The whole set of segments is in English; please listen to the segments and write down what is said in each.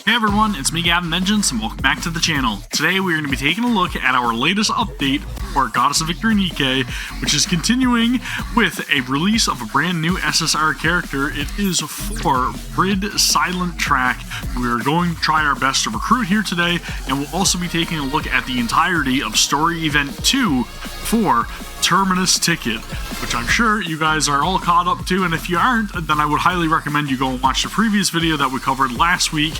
Hey everyone, it's me Gavin and welcome back to the channel. Today we're going to be taking a look at our latest update for Goddess of Victory NIKKE, which is continuing with a release of a brand new SSR character. It is for Brid Silent Track. We're going to try our best to recruit here today, and we'll also be taking a look at the entirety of Story Event 2 for Terminus Ticket, which I'm sure you guys are all caught up to, and if you aren't, then I would highly recommend you go and watch the previous video that we covered last week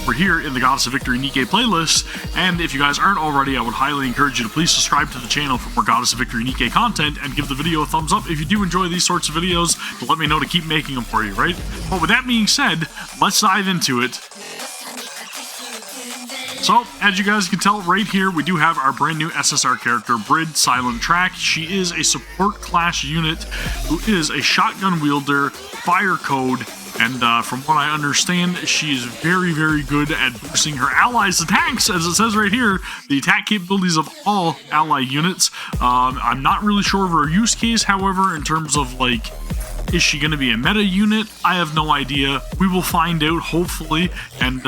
over here in the Goddess of Victory NIKKE playlist. And if you guys aren't already, I would highly encourage you to please subscribe to the channel for more Goddess of Victory NIKKE content, and give the video a thumbs up if you do enjoy these sorts of videos to let me know to keep making them for you, right? But with that being said, let's dive into it. So, as you guys can tell right here, we do have our brand new SSR character, Brid Silent Track. She is a support class unit who is a shotgun wielder, fire code, and from what I understand, she is very, very good at boosting her allies' attacks, as it says right here, the attack capabilities of all ally units. I'm not really sure of her use case, however, in terms of, like, is she going to be a meta unit? I have no idea. We will find out, hopefully, and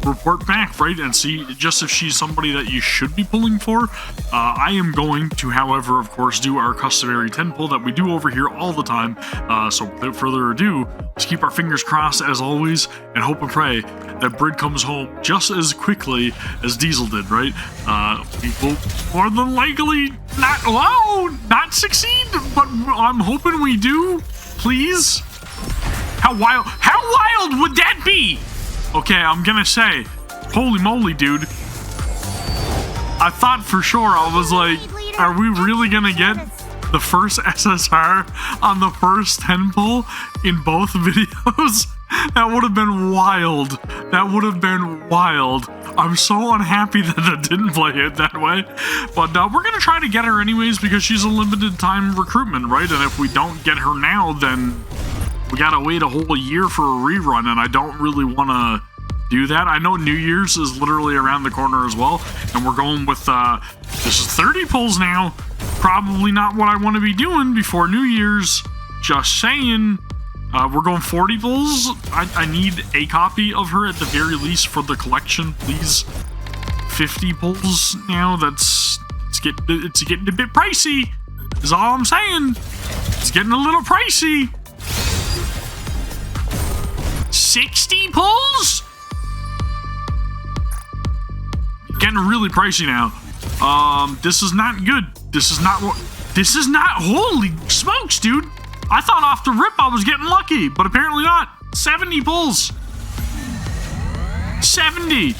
report back, right, and see just if she's somebody that you should be pulling for. I am going to, however, of course, do our customary 10 pull that we do over here all the time. So without further ado, let's keep our fingers crossed as always and hope and pray that Brid comes home just as quickly as Diesel did, right? We will more than likely not succeed, but I'm hoping we do. Please. How wild would that be? Okay, I'm gonna say, holy moly, dude. I thought for sure, I was like, are we really gonna get the first SSR on the first 10 pull in both videos? That would have been wild. That would have been wild. I'm so unhappy that it didn't play it that way. But we're gonna try to get her anyways because she's a limited time recruitment, right? And if we don't get her now, then we gotta wait a whole year for a rerun, and I don't really want to do that. I know New Year's is literally around the corner as well, and we're going with, this is 30 pulls now. Probably not what I want to be doing before New Year's. Just saying. We're going 40 pulls. I need a copy of her at the very least for the collection, please. 50 pulls now, it's getting a bit pricey, is all I'm saying. It's getting a little pricey. 60 pulls? Getting really pricey now. This is not good. This is not, holy smokes, dude. I thought off the rip I was getting lucky, but apparently not. 70 pulls. 70.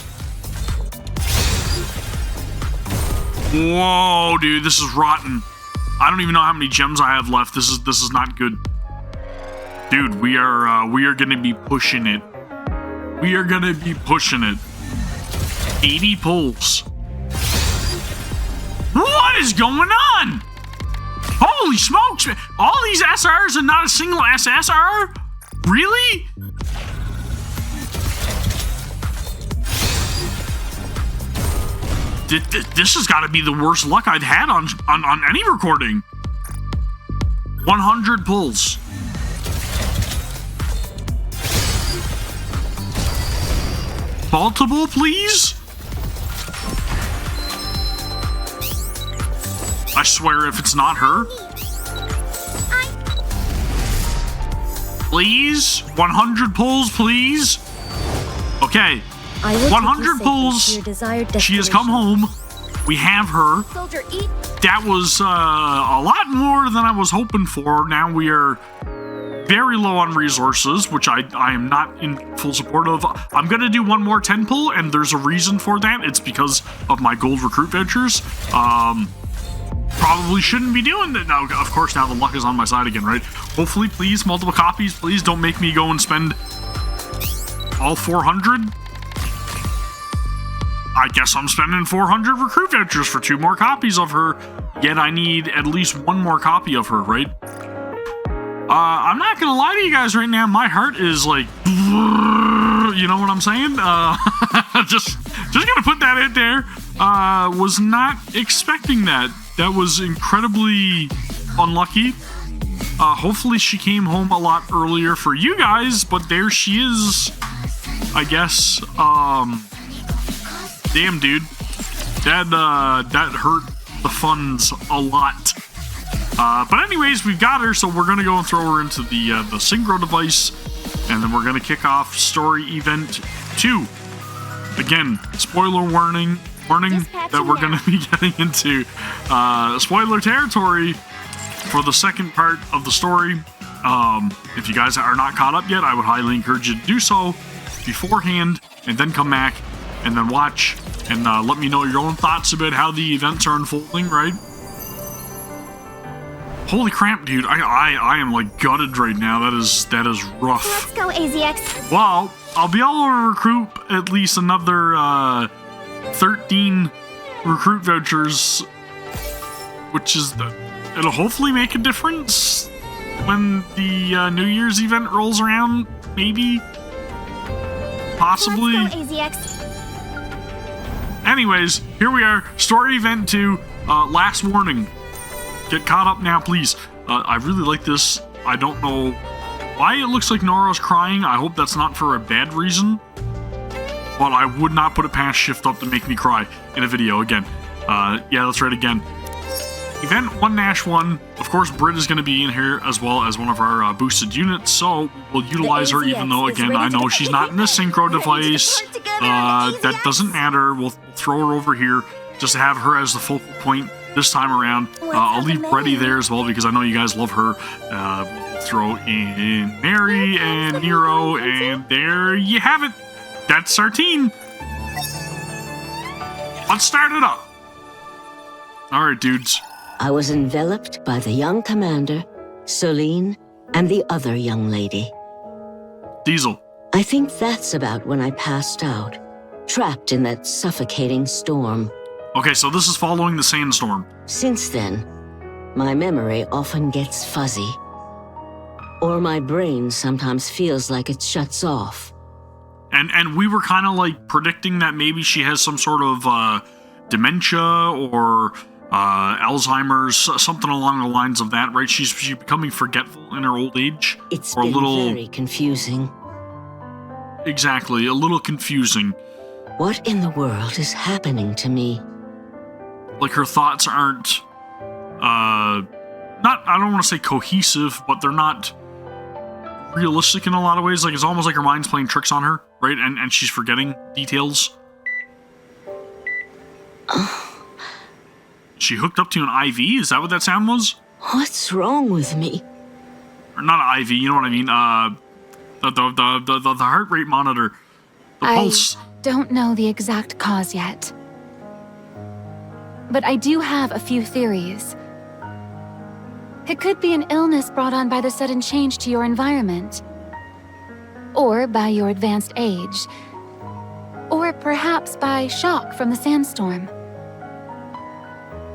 Whoa, dude, this is rotten. I don't even know how many gems I have left. This is not good. Dude, we are gonna be pushing it. We are gonna be pushing it. 80 pulls. What is going on? Holy smokes! All these SRs and not a single SSR? Really? This has got to be the worst luck I've had on any recording. 100 pulls. Multiple, please? I swear if it's not her. Please? 100 pulls, please? Okay. 100 pulls. She has come home. We have her. That was a lot more than I was hoping for. Now we are very low on resources, which I am not in full support of. I'm going to do one more 10 pull, and there's a reason for that. It's because of my gold recruit vouchers. Probably shouldn't be doing that. Now, of course, now the luck is on my side again, right? Hopefully, please, multiple copies. Please don't make me go and spend all 400. I guess I'm spending 400 recruit vouchers for 2 more copies of her. Yet I need at least 1 more copy of her, right? I'm not gonna lie to you guys right now. My heart is like, you know what I'm saying? Just gonna put that in there. Was not expecting that. That was incredibly unlucky. Hopefully she came home a lot earlier for you guys, but there she is. I guess. Damn, dude. That hurt the funds a lot. But anyways, we've got her, so we're going to go and throw her into the synchro device, and then we're going to kick off story event 2. Again, spoiler warning that we're going to be getting into spoiler territory for the second part of the story. If you guys are not caught up yet, I would highly encourage you to do so beforehand, and then come back and then watch and let me know your own thoughts about how the events are unfolding, right? Holy crap, dude. I am like gutted right now. That is rough. Let's go, AZX. Well, I'll be able to recruit at least another 13 recruit vouchers, which is it'll hopefully make a difference when the New Year's event rolls around, maybe. Possibly. Let's go, AZX. Anyways, here we are. Story event 2. Last warning. Get caught up now, please. I really like this. I don't know why it looks like Nora's crying. I hope that's not for a bad reason. But I would not put it past Shift Up to make me cry in a video again. Yeah, that's right again. Event 1-1. Of course, Brid is going to be in here as well as one of our boosted units, so we'll utilize her even though, again, I know she's not in the synchro device. That doesn't matter. We'll throw her over here just to have her as the focal point this time around. I'll leave Breddy there as well because I know you guys love her. We'll throw in Mary and Nero, and there you have it. That's our team. Let's start it up. All right, dudes. I was enveloped by the young commander, Celine, and the other young lady. Diesel. I think that's about when I passed out, trapped in that suffocating storm. Okay, so this is following the sandstorm. Since then, my memory often gets fuzzy. Or my brain sometimes feels like it shuts off. And we were kind of like predicting that maybe she has some sort of dementia or Alzheimer's, something along the lines of that, right? She's becoming forgetful in her old age. It's or been a little, very confusing. Exactly, a little confusing. What in the world is happening to me? Like her thoughts aren't, I don't want to say cohesive, but they're not realistic in a lot of ways. Like it's almost like her mind's playing tricks on her, right? And she's forgetting details. She hooked up to an IV? Is that what that sound was? What's wrong with me? Or not an IV, you know what I mean? The heart rate monitor. The pulse. I don't know the exact cause yet. But I do have a few theories. It could be an illness brought on by the sudden change to your environment. Or by your advanced age. Or perhaps by shock from the sandstorm.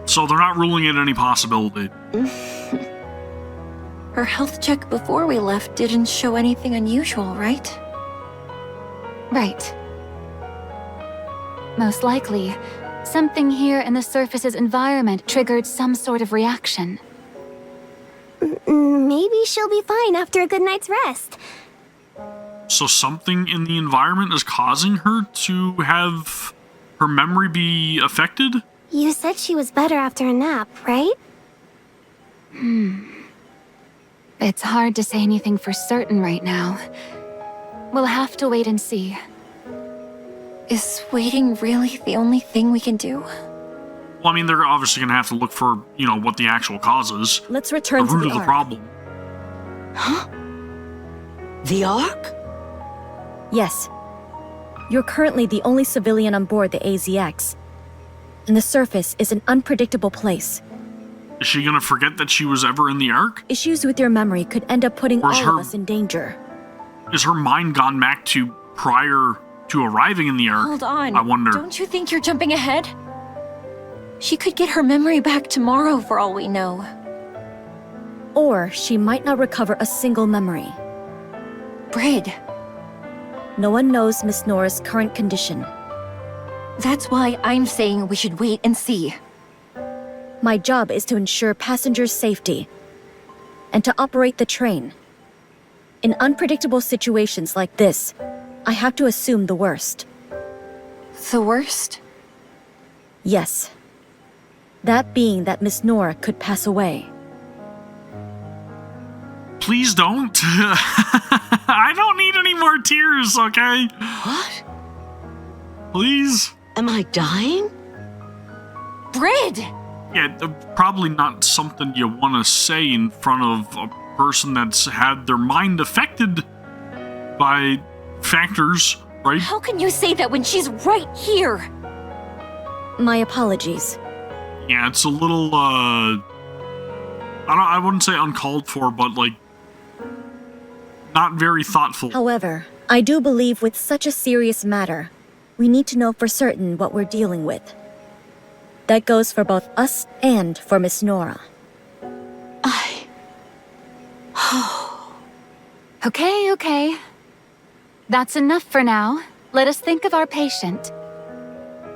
So they're not ruling it any possibility. Her health check before we left didn't show anything unusual, right? Right. Most likely, something here in the surface's environment triggered some sort of reaction. Maybe she'll be fine after a good night's rest. So something in the environment is causing her to have her memory be affected? You said she was better after a nap, right? It's hard to say anything for certain right now. We'll have to wait and see. Is waiting really the only thing we can do? Well, I mean, they're obviously going to have to look for, what the actual cause is. Let's return the to root of the Ark. problem. Huh? The Ark? Yes. You're currently the only civilian on board the AZX. And the surface is an unpredictable place. Is she going to forget that she was ever in the Ark? Issues with your memory could end up putting Or is all her- of us in danger. Is her mind gone back to prior to arriving in the Ark? Hold on. I wonder. Don't you think you're jumping ahead? She could get her memory back tomorrow for all we know. Or she might not recover a single memory. Brid. No one knows Miss Nora's current condition. That's why I'm saying we should wait and see. My job is to ensure passengers' safety and to operate the train. In unpredictable situations like this, I have to assume the worst. The worst? Yes. That being that Miss Nora could pass away. Please don't. I don't need any more tears, okay? What? Please? Am I dying? Brid! Yeah, probably not something you want to say in front of a person that's had their mind affected by factors, right? How can you say that when she's right here? My apologies. Yeah, it's a little, I wouldn't say uncalled for, but, like, not very thoughtful. However, I do believe with such a serious matter, we need to know for certain what we're dealing with. That goes for both us and for Miss Nora. Okay. That's enough for now. Let us think of our patient.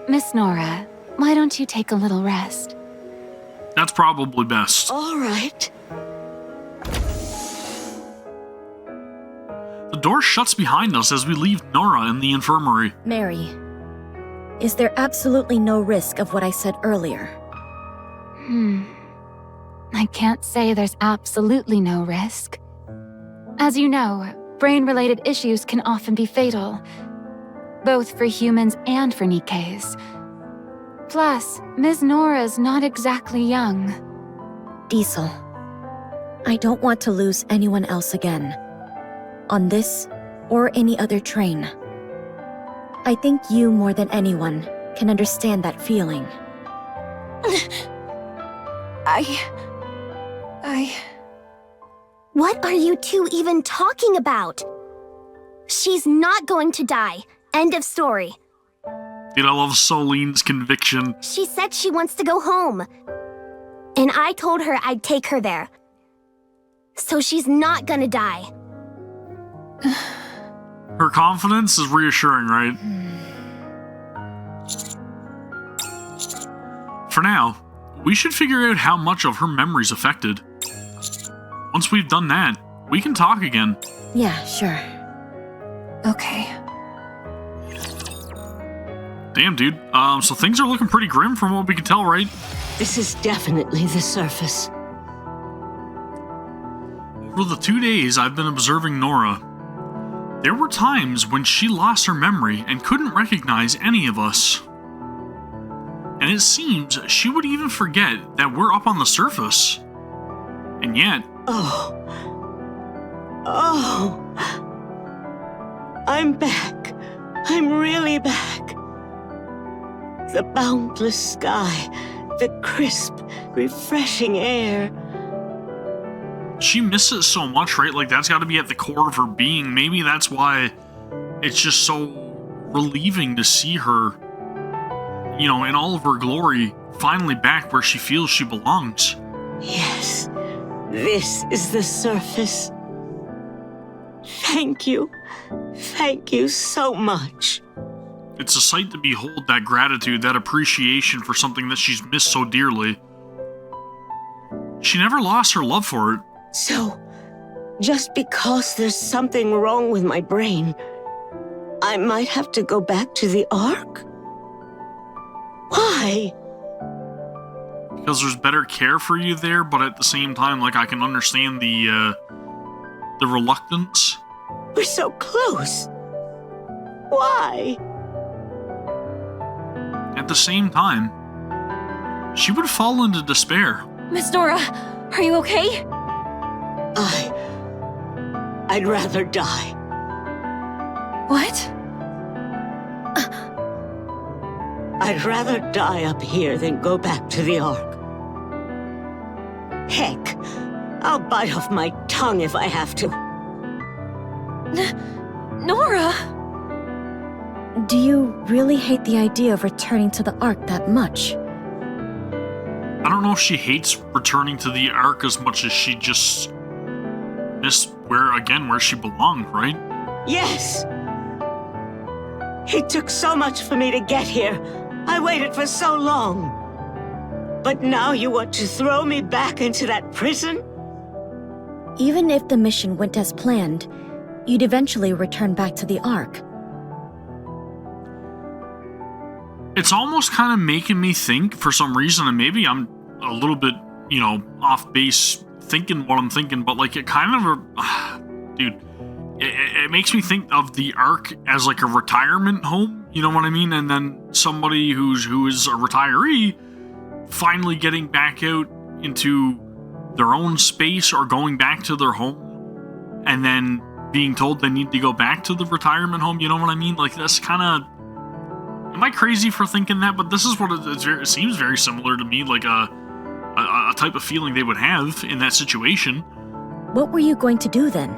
Miss Nora, why don't you take a little rest? That's probably best. All right. The door shuts behind us as we leave Nora in the infirmary. Mary, is there absolutely no risk of what I said earlier? I can't say there's absolutely no risk. As you know, brain-related issues can often be fatal, both for humans and for NIKKEs. Plus, Ms. Nora's not exactly young. Diesel, I don't want to lose anyone else again. On this, or any other train. I think you, more than anyone, can understand that feeling. What are you two even talking about? She's not going to die. End of story. Dude, I love Soline's conviction. She said she wants to go home. And I told her I'd take her there. So she's not gonna die. Her confidence is reassuring, right? For now, we should figure out how much of her memory's affected. Once we've done that, we can talk again. Yeah, sure. Okay. Damn, dude. So things are looking pretty grim from what we can tell, right? This is definitely the surface. For the 2 days I've been observing Nora, there were times when she lost her memory and couldn't recognize any of us. And it seems she would even forget that we're up on the surface. And yet... Oh. I'm back. I'm really back. The boundless sky, the crisp, refreshing air. She misses so much, right? Like, that's got to be at the core of her being. Maybe that's why it's just so relieving to see her, you know, in all of her glory, finally back where she feels she belongs. Yes, this is the surface. Thank you. Thank you so much. It's a sight to behold, that gratitude, that appreciation for something that she's missed so dearly. She never lost her love for it. So, just because there's something wrong with my brain, I might have to go back to the Ark? Why? Because there's better care for you there, but at the same time, like, I can understand the reluctance. We're so close. Why? At the same time, she would fall into despair. Miss Nora, are you okay? I'd rather die. What? I'd rather die up here than go back to the Ark. Heck, I'll bite off my tongue if I have to. Nora! Do you really hate the idea of returning to the Ark that much? I don't know if she hates returning to the Ark as much as she just missed where she belonged, right? Yes! It took so much for me to get here. I waited for so long. But now you want to throw me back into that prison? Even if the mission went as planned, you'd eventually return back to the Ark. It's almost kind of making me think for some reason, and maybe I'm a little bit, off base thinking what I'm thinking, but like it kind of, dude, it makes me think of the Ark as like a retirement home, you know what I mean? And then somebody who is a retiree finally getting back out into their own space or going back to their home and then being told they need to go back to the retirement home, you know what I mean? Like that's kind of, am I crazy for thinking that? But this is what it seems very similar to me, like a type of feeling they would have in that situation. What were you going to do then?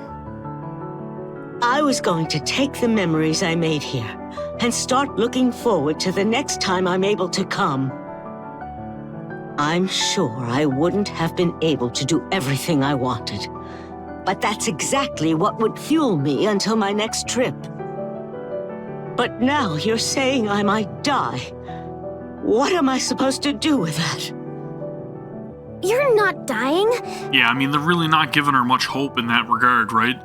I was going to take the memories I made here and start looking forward to the next time I'm able to come. I'm sure I wouldn't have been able to do everything I wanted, but that's exactly what would fuel me until my next trip. But now you're saying I might die. What am I supposed to do with that? You're not dying. Yeah, I mean, they're really not giving her much hope in that regard, right?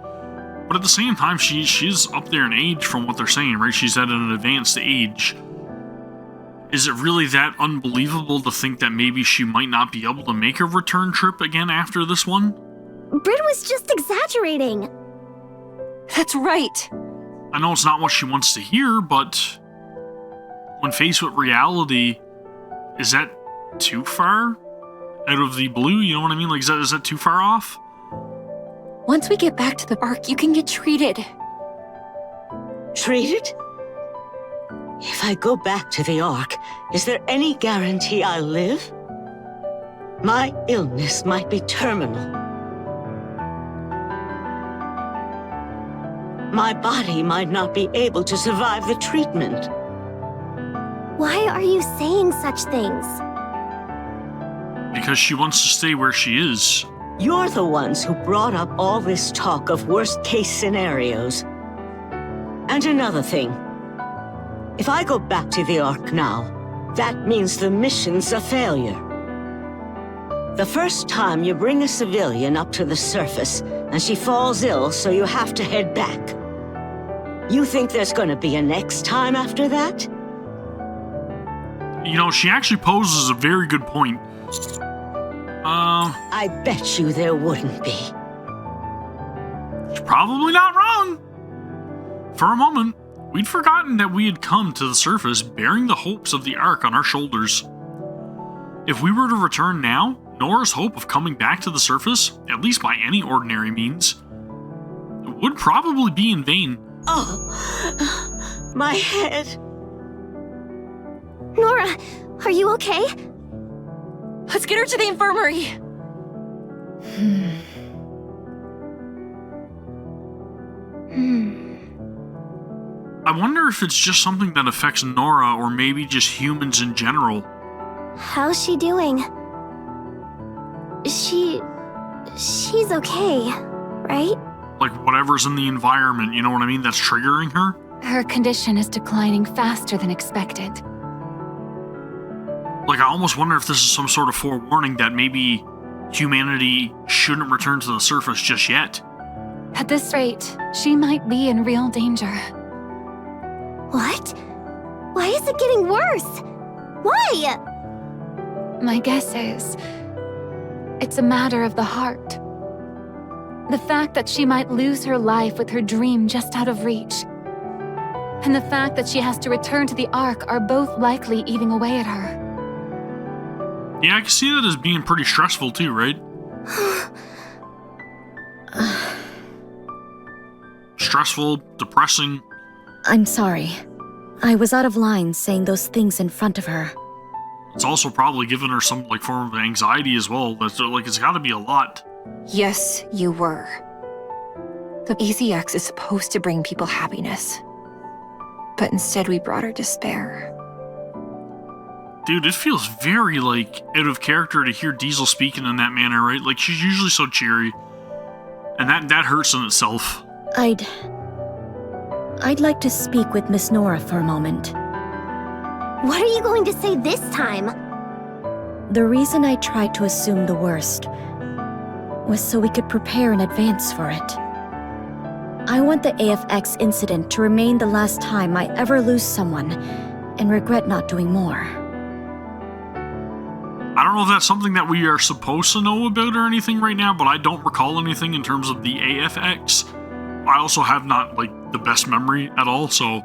But at the same time, she's up there in age from what they're saying, right? She's at an advanced age. Is it really that unbelievable to think that maybe she might not be able to make a return trip again after this one? Brid was just exaggerating. That's right. I know it's not what she wants to hear, but when faced with reality, is that too far out of the blue? You know what I mean? Like, is that too far off? Once we get back to the Ark, you can get treated. Treated? If I go back to the Ark, is there any guarantee I'll live? My illness might be terminal. My body might not be able to survive the treatment. Why are you saying such things? Because she wants to stay where she is. You're the ones who brought up all this talk of worst-case scenarios. And another thing. If I go back to the Ark now, that means the mission's a failure. The first time you bring a civilian up to the surface, and she falls ill, so you have to head back. You think there's gonna be a next time after that? You know, she actually poses a very good point. I bet you there wouldn't be. She's probably not wrong. For a moment, we'd forgotten that we had come to the surface bearing the hopes of the Ark on our shoulders. If we were to return now, Nora's hope of coming back to the surface, at least by any ordinary means, would probably be in vain. Oh, my head. Nora, are you okay? Let's get her to the infirmary. I wonder if it's just something that affects Nora or maybe just humans in general. How's she doing? She's okay, right? Like whatever's in the environment, you know what I mean, that's triggering her? Her condition is declining faster than expected. Like, I almost wonder if this is some sort of forewarning that maybe humanity shouldn't return to the surface just yet. At this rate, she might be in real danger. What? Why is it getting worse? Why? My guess is, it's a matter of the heart. The fact that she might lose her life with her dream just out of reach, and the fact that she has to return to the Ark are both likely eating away at her. Yeah, I can see that as being pretty stressful too, right? Stressful, depressing. I'm sorry. I was out of line saying those things in front of her. It's also probably given her some form of anxiety as well. That's it's got to be a lot. Yes, you were. The ECX is supposed to bring people happiness. But instead we brought her despair. Dude, it feels very, out of character to hear Diesel speaking in that manner, right? Like, she's usually so cheery. And that hurts in itself. I'd like to speak with Miss Nora for a moment. What are you going to say this time? The reason I tried to assume the worst was so we could prepare in advance for it. I want the AFX incident to remain the last time I ever lose someone and regret not doing more. I don't know if that's something that we are supposed to know about or anything right now, but I don't recall anything in terms of the AFX. I also have not, the best memory at all, so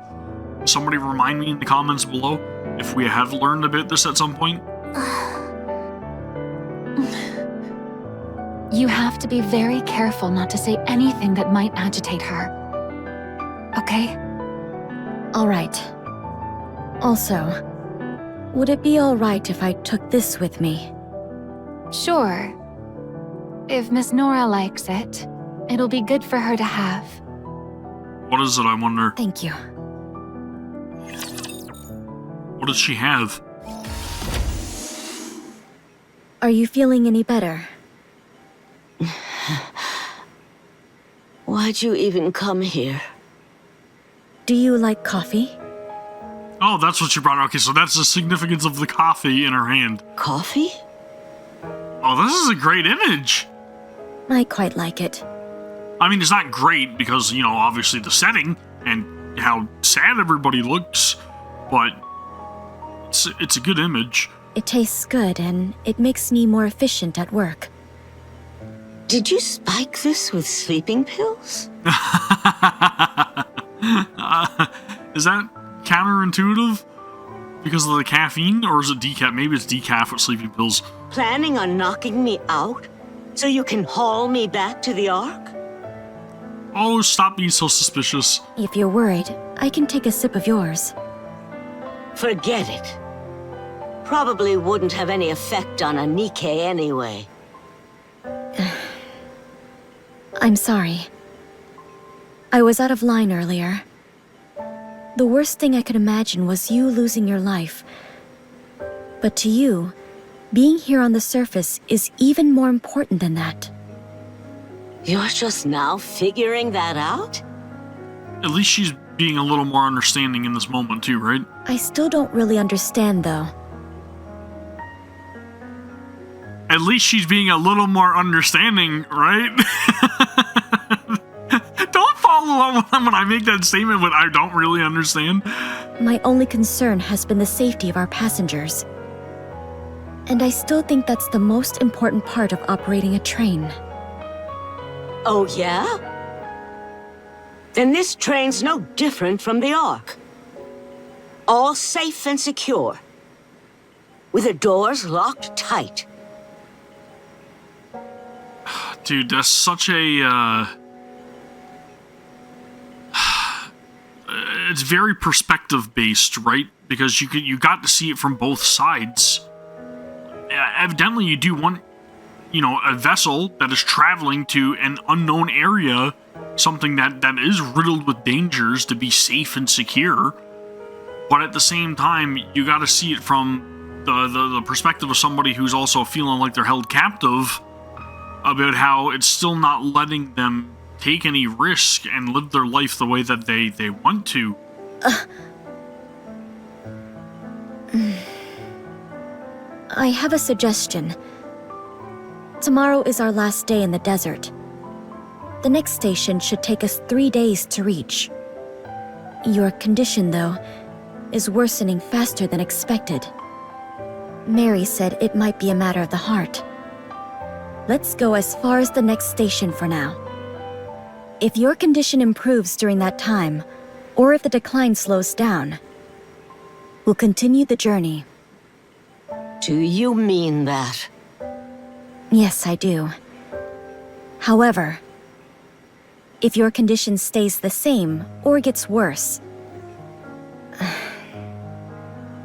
somebody remind me in the comments below if we have learned about this at some point. You have to be very careful not to say anything that might agitate her. Okay? All right. Also, would it be all right if I took this with me? Sure. If Miss Nora likes it, it'll be good for her to have. What is it, I wonder? Thank you. What does she have? Are you feeling any better? Why'd you even come here? Do you like coffee? Oh, that's what she brought. Okay, so that's the significance of the coffee in her hand. Coffee? Oh, this is a great image. I quite like it. I mean, it's not great because, obviously the setting and how sad everybody looks, but it's a good image. It tastes good and it makes me more efficient at work. Did you spike this with sleeping pills? Is that counterintuitive? Because of the caffeine? Or is it decaf? Maybe it's decaf with sleeping pills. Planning on knocking me out so you can haul me back to the Ark? Oh, stop being so suspicious. If you're worried, I can take a sip of yours. Forget it. Probably wouldn't have any effect on a NIKKE anyway. I'm sorry. I was out of line earlier. The worst thing I could imagine was you losing your life. But to you, being here on the surface is even more important than that. You're just now figuring that out? At least she's being a little more understanding in this moment too, right? I still don't really understand, though. At least she's being a little more understanding, right? Don't follow up when I make that statement when I don't really understand. My only concern has been the safety of our passengers. And I still think that's the most important part of operating a train. Oh, yeah? Then this train's no different from the Ark. All safe and secure. With the doors locked tight. Dude, that's such a, it's very perspective-based, right? Because you got to see it from both sides. Evidently, you do want, a vessel that is traveling to an unknown area, something that is riddled with dangers, to be safe and secure. But at the same time, you got to see it from the perspective of somebody who's also feeling like they're held captive, about how it's still not letting them take any risk and live their life the way that they want to. I have a suggestion. Tomorrow is our last day in the desert. The next station should take us 3 days to reach. Your condition, though, is worsening faster than expected. Mary said it might be a matter of the heart. Let's go as far as the next station for now. If your condition improves during that time, or if the decline slows down, we'll continue the journey. Do you mean that? Yes, I do. However, if your condition stays the same or gets worse,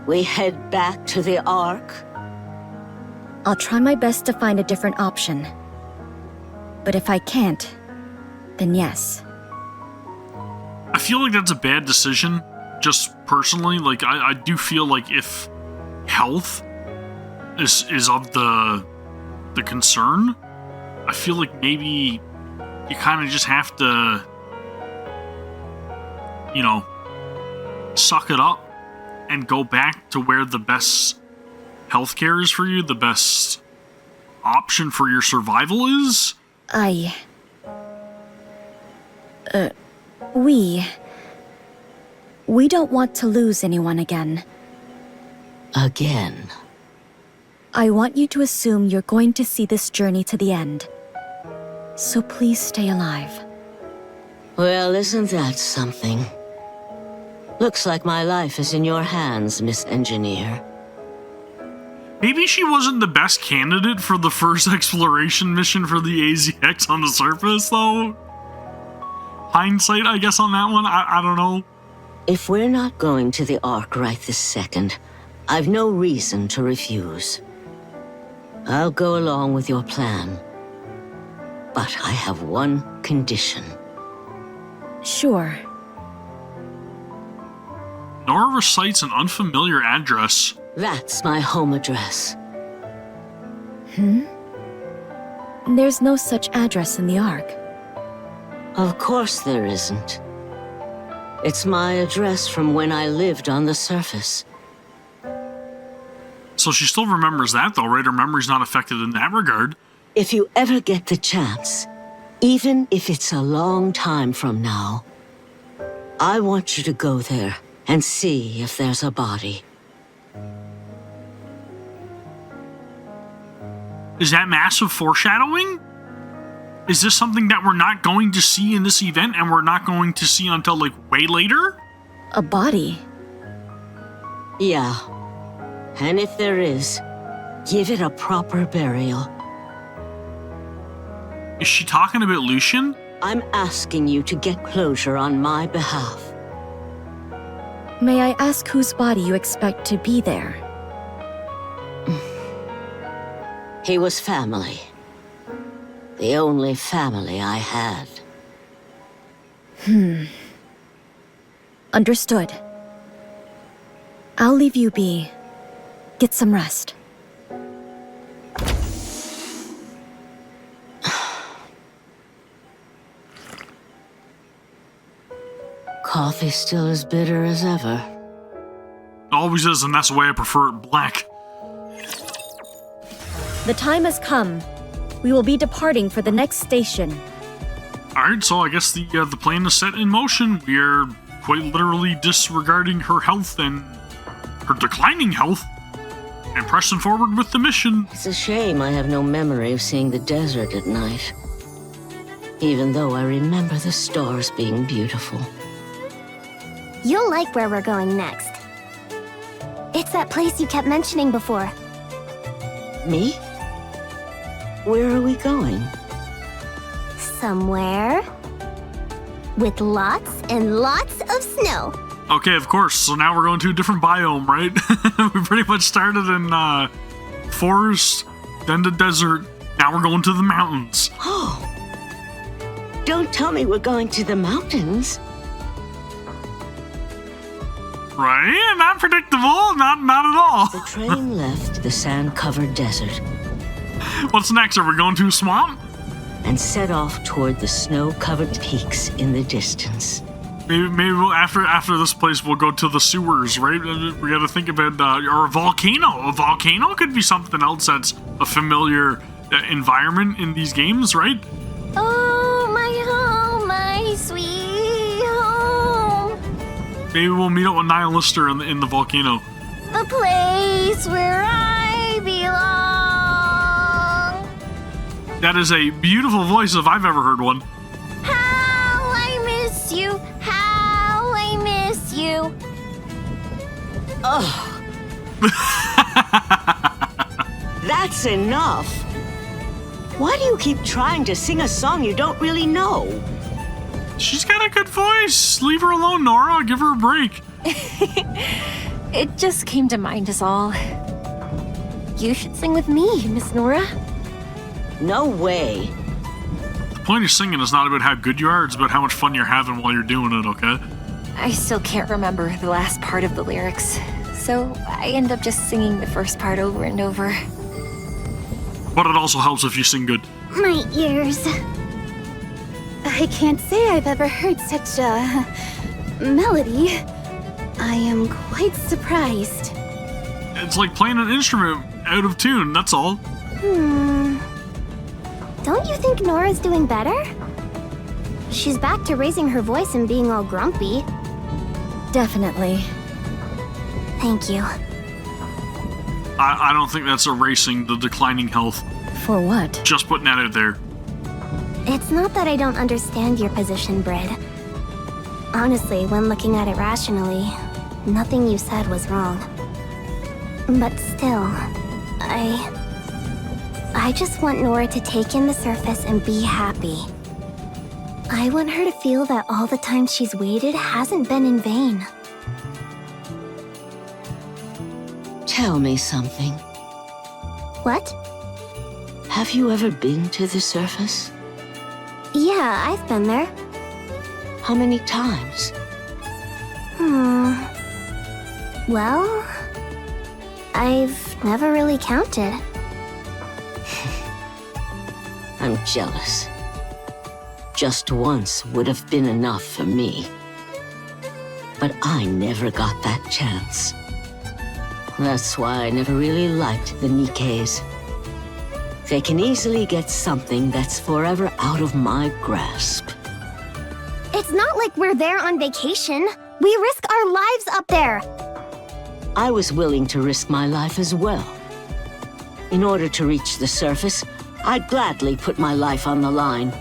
We head back to the Ark? I'll try my best to find a different option. But if I can't, then yes. I feel like that's a bad decision, just personally. I do feel like if health is of the concern, I feel like maybe you kind of just have to, suck it up and go back to where the best healthcare is for you, the best option for your survival is. We don't want to lose anyone again. Again. I want you to assume you're going to see this journey to the end. So please stay alive. Well, isn't that something? Looks like my life is in your hands, Miss Engineer. Maybe she wasn't the best candidate for the first exploration mission for the AZX on the surface, though. Hindsight, I guess, on that one. I don't know. If we're not going to the Ark right this second, I've no reason to refuse. I'll go along with your plan. But I have one condition. Sure. Nora recites an unfamiliar address. That's my home address. There's no such address in the Ark. Of course there isn't. It's my address from when I lived on the surface. So she still remembers that, though, right? Her memory's not affected in that regard. If you ever get the chance, even if it's a long time from now, I want you to go there and see if there's a body. Is that massive foreshadowing? Is this something that we're not going to see in this event and we're not going to see until, like, way later? A body? Yeah. And if there is, give it a proper burial. Is she talking about Lucian? I'm asking you to get closure on my behalf. May I ask whose body you expect to be there? He was family. The only family I had. Understood. I'll leave you be. Get some rest. Coffee still as bitter as ever. Always is, and that's the way I prefer it black. The time has come. We will be departing for the next station. Alright, so I guess the plan is set in motion. We are quite literally disregarding her health and her declining health and pressing forward with the mission. It's a shame I have no memory of seeing the desert at night. Even though I remember the stars being beautiful. You'll like where we're going next. It's that place you kept mentioning before. Me? Where are we going? Somewhere with lots and lots of snow. Okay, of course. So now we're going to a different biome, right? We pretty much started in forest, then the desert. Now we're going to the mountains. Oh! Don't tell me we're going to the mountains. Right? Not predictable. Not at all. The train left the sand-covered desert What's next? Are we going to a swamp? and set off toward the snow-covered peaks in the distance. Maybe we'll, after this place, we'll go to the sewers, right? We got to think about or a volcano. A volcano could be something else that's a familiar environment in these games, right? Oh, my home, my sweet home. Maybe we'll meet up with Nihilister in the volcano. The place where I belong. That is a beautiful voice if I've ever heard one. How I miss you. How I miss you. Ugh. That's enough. Why do you keep trying to sing a song you don't really know? She's got a good voice. Leave her alone, Nora. Give her a break. It just came to mind is all. You should sing with me, Miss Nora. No way. The point of singing is not about how good you are. It's about how much fun you're having while you're doing it, okay? I still can't remember the last part of the lyrics, so I end up just singing the first part over and over. But it also helps if you sing good. My ears. I can't say I've ever heard such a melody. I am quite surprised. It's like playing an instrument out of tune, that's all. Don't you think Nora's doing better? She's back to raising her voice and being all grumpy. Definitely. Thank you. I don't think that's erasing the declining health. For what? Just putting that out there. It's not that I don't understand your position, Brid. Honestly, when looking at it rationally, nothing you said was wrong. But still, I just want Nora to take in the surface and be happy. I want her to feel that all the time she's waited hasn't been in vain. Tell me something. What? Have you ever been to the surface? Yeah, I've been there. How many times? Well, I've never really counted. I'm jealous. Just once would have been enough for me. But I never got that chance. That's why I never really liked the NIKKEs. They can easily get something that's forever out of my grasp. It's not like we're there on vacation. We risk our lives up there. I was willing to risk my life as well. In order to reach the surface, I'd gladly put my life on the line.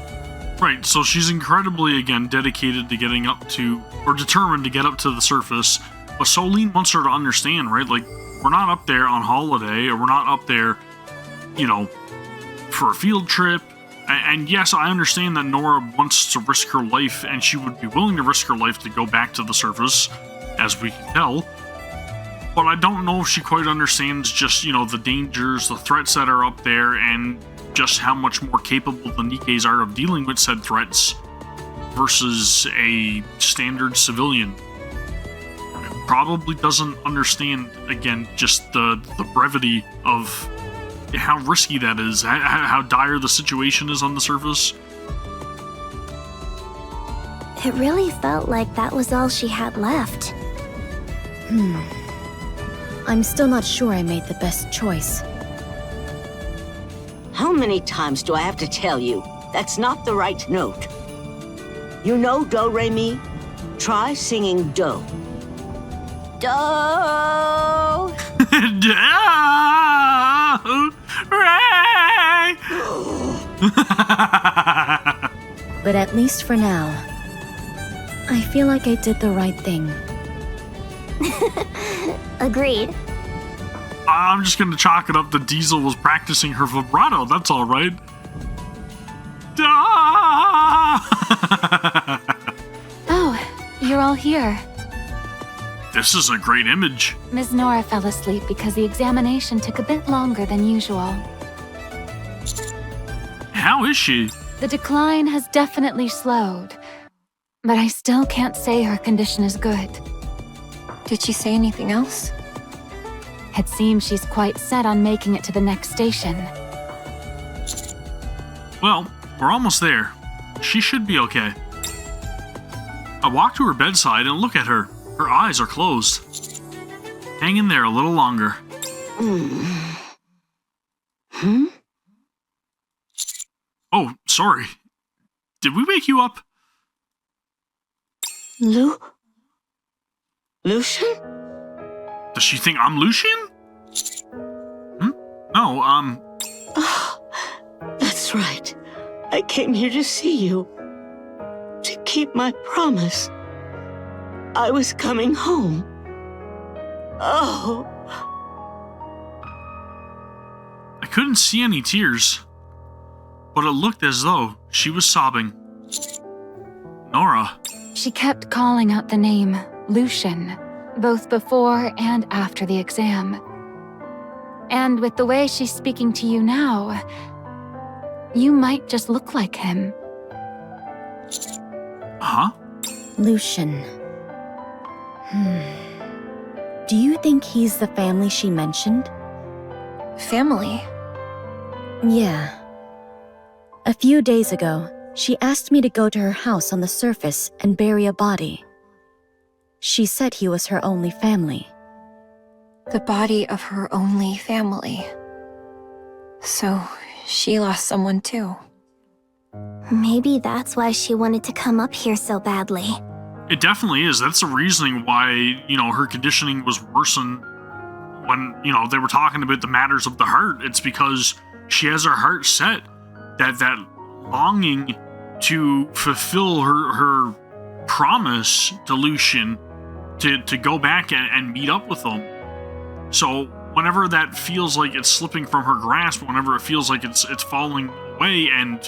Right, so she's incredibly, again, dedicated to getting up to, or determined to get up to the surface. But Solene wants her to understand, right? Like, we're not up there on holiday, or we're not up there, you know, for a field trip. And yes, I understand that Nora wants to risk her life, and she would be willing to risk her life to go back to the surface, as we can tell. But I don't know if she quite understands just, you know, the dangers, the threats that are up there, and just how much more capable the NIKKEs are of dealing with said threats versus a standard civilian. Probably doesn't understand, again, just the brevity of how risky that is, how dire the situation is on the surface. It really felt like that was all she had left. I'm still not sure I made the best choice. How many times do I have to tell you? That's not the right note. You know do, re, mi? Try singing do. Do! But at least for now, I feel like I did the right thing. Agreed. I'm just gonna chalk it up that Diesel was practicing her vibrato, that's alright. Oh, you're all here. This is a great image. Ms. Nora fell asleep because the examination took a bit longer than usual. How is she? The decline has definitely slowed, but I still can't say her condition is good. Did she say anything else? It seems she's quite set on making it to the next station. Well, we're almost there. She should be okay. I walk to her bedside and look at her. Her eyes are closed. Hang in there a little longer. Oh, sorry. Did we wake you up? Lucian? Does she think I'm Lucian? No, Oh, that's right. I came here to see you. To keep my promise. I was coming home. Oh. I couldn't see any tears, but it looked as though she was sobbing. Nora. She kept calling out the name Lucian, both before and after the exam. And with the way she's speaking to you now, you might just look like him. Huh? Lucian. Do you think he's the family she mentioned? Family? Yeah. A few days ago, she asked me to go to her house on the surface and bury a body. She said he was her only family. The body of her only family. So, she lost someone too. Maybe that's why she wanted to come up here so badly. It definitely is. That's the reasoning why, you know, her conditioning was worsened when, you know, they were talking about the matters of the heart. It's because she has her heart set, that longing to fulfill her promise to Lucian to go back and meet up with him. So whenever that feels like it's slipping from her grasp, whenever it feels like it's falling away and,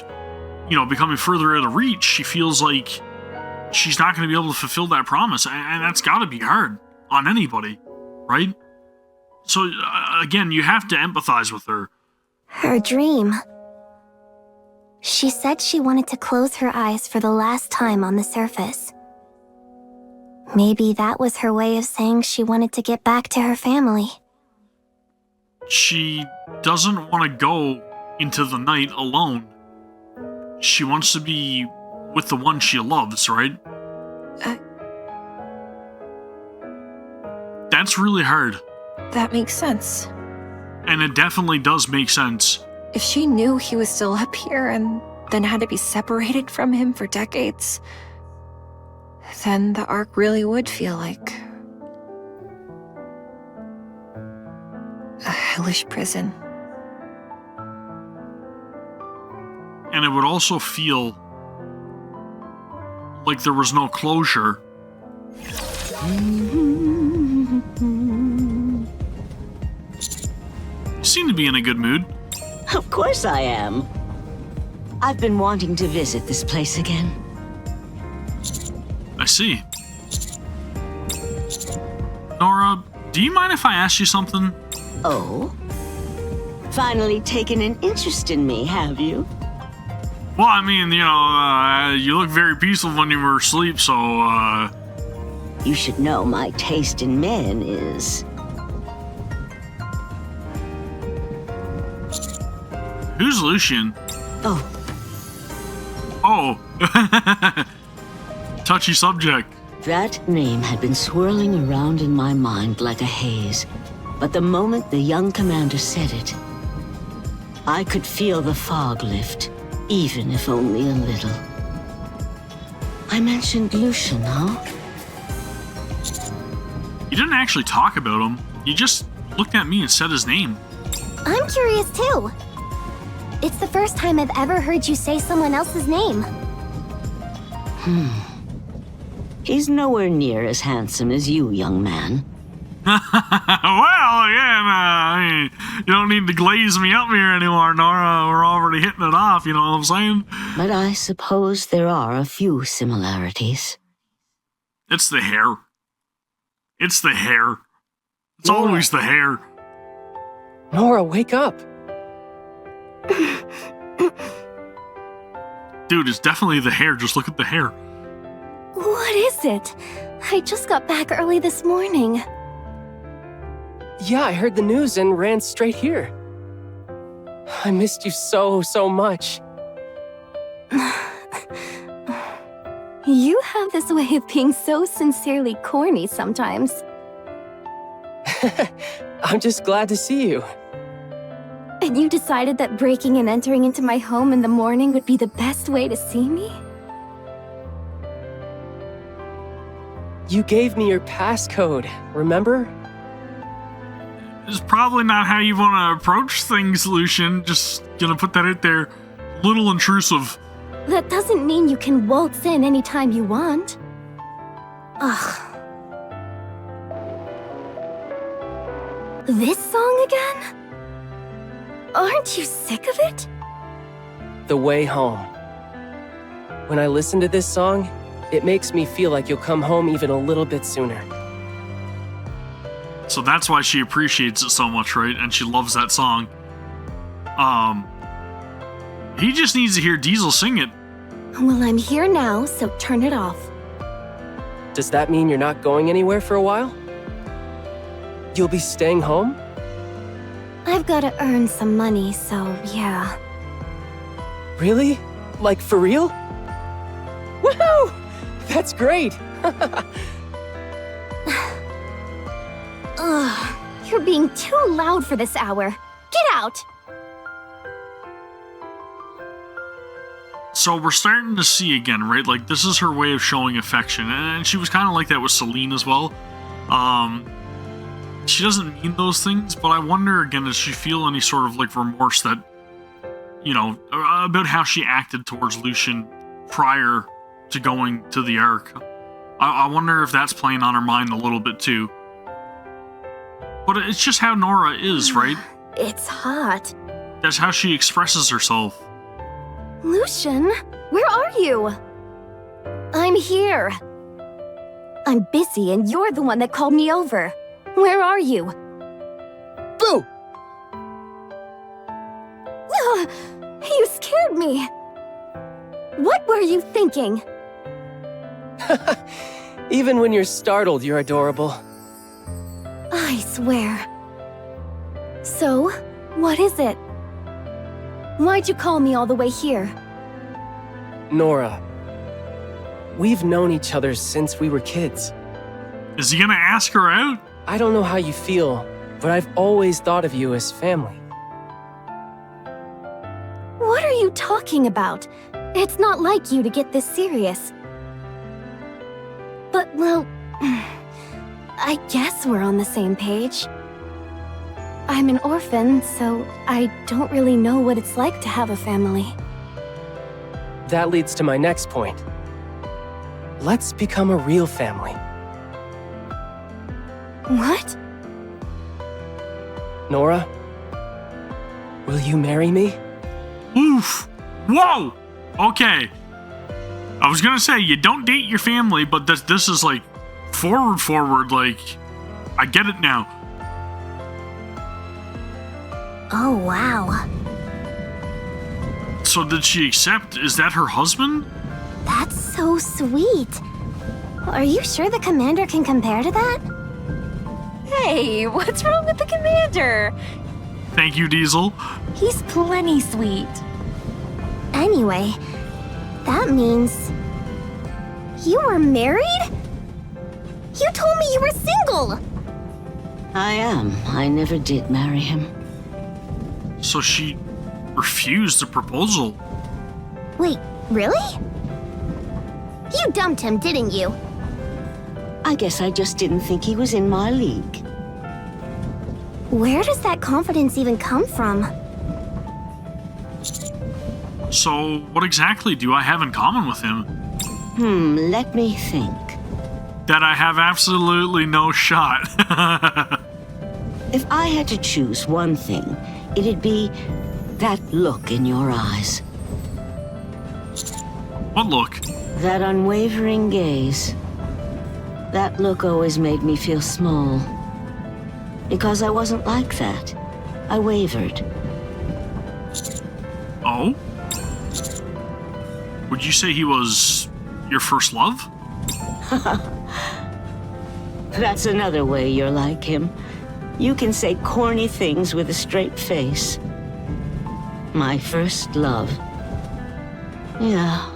you know, becoming further out of reach, she feels like she's not going to be able to fulfill that promise, and that's got to be hard on anybody, right? So again, you have to empathize with her. Her dream. She said she wanted to close her eyes for the last time on the surface. Maybe that was her way of saying she wanted to get back to her family. She doesn't want to go into the night alone. She wants to be with the one she loves, right? That's really hard. That makes sense. And it definitely does make sense. If she knew he was still up here and then had to be separated from him for decades, then the Ark really would feel like a hellish prison. And it would also feel like there was no closure. You seem to be in a good mood. Of course I am. I've been wanting to visit this place again. I see. Nora, do you mind if I ask you something? Oh? Finally taken an interest in me, have you? Well, I mean, you know, you look very peaceful when you were asleep, so, You should know my taste in men is... Who's Lucian? Oh, Oh. Touchy subject. that name had been swirling around in my mind like a haze. But the moment the young commander said it, I could feel the fog lift, even if only a little. I mentioned Lucian, huh? You didn't actually talk about him. You just looked at me and said his name. I'm curious too. It's the first time I've ever heard you say someone else's name. He's nowhere near as handsome as you, young man. Well, again, I mean, you don't need to glaze me up here anymore, Nora. We're already hitting it off, you know what I'm saying? But I suppose there are a few similarities. It's the hair. It's the hair. It's Nora. always the hair. Nora, wake up. Dude, it's definitely the hair. Just look at the hair. What is it? I just got back early this morning. Yeah, I heard the news and ran straight here. I missed you so much. You have this way of being so sincerely corny sometimes. I'm just glad to see you. And you decided that breaking and entering into my home in the morning would be the best way to see me? You gave me your passcode, remember? It's probably not how you want to approach things, Lucian. Just gonna put that out there. Little intrusive. That doesn't mean you can waltz in anytime you want. Ugh. This song again? Aren't you sick of it? The Way Home. When I listen to this song, it makes me feel like you'll come home even a little bit sooner. So that's why she appreciates it so much, right? And she loves that song. He just needs to hear Diesel sing it. Well, I'm here now, so turn it off. Does that mean you're not going anywhere for a while? You'll be staying home? I've got to earn some money, so yeah. Really? Like, for real? Woohoo! That's great! Ugh, you're being too loud for this hour. Get out! So we're starting to see again, right? Like, this is her way of showing affection. And she was kind of like that with Celine as well. She doesn't mean those things, but I wonder again, does she feel any sort of like remorse that, about how she acted towards Lucian prior to going to the Ark? I wonder if that's playing on her mind a little bit too. But it's just how Nora is, right? It's hot. That's how she expresses herself. Lucian, where are you? I'm here. I'm busy and you're the one that called me over. Where are you? Boo! You scared me. What were you thinking? Even when you're startled, you're adorable. I swear. So, what is it? Why'd you call me all the way here? Nora, we've known each other since we were kids. Is he gonna ask her out? I don't know how you feel, but I've always thought of you as family. What are you talking about? It's not like you to get this serious. But, well, I guess we're on the same page. I'm an orphan, so I don't really know what it's like to have a family. That leads to my next point. Let's become a real family. What? Nora, will you marry me? Oof. Whoa! Okay. I was gonna say, you don't date your family, but this is like forward, like, I get it now. Oh, wow. So did she accept? Is that her husband? That's so sweet. Are you sure the commander can compare to that? Hey, what's wrong with the commander? Thank you, Diesel. He's plenty sweet. Anyway, that means... You were married? You told me you were single! I am. I never did marry him. So she refused the proposal. Wait, really? You dumped him, didn't you? I guess I just didn't think he was in my league. Where does that confidence even come from? So what exactly do I have in common with him? Let me think. That I have absolutely no shot. If I had to choose one thing, it'd be that look in your eyes. What look? That unwavering gaze. That look always made me feel small. Because I wasn't like that. I wavered. Oh? Would you say he was your first love? That's another way you're like him. You can say corny things with a straight face. My first love. Yeah,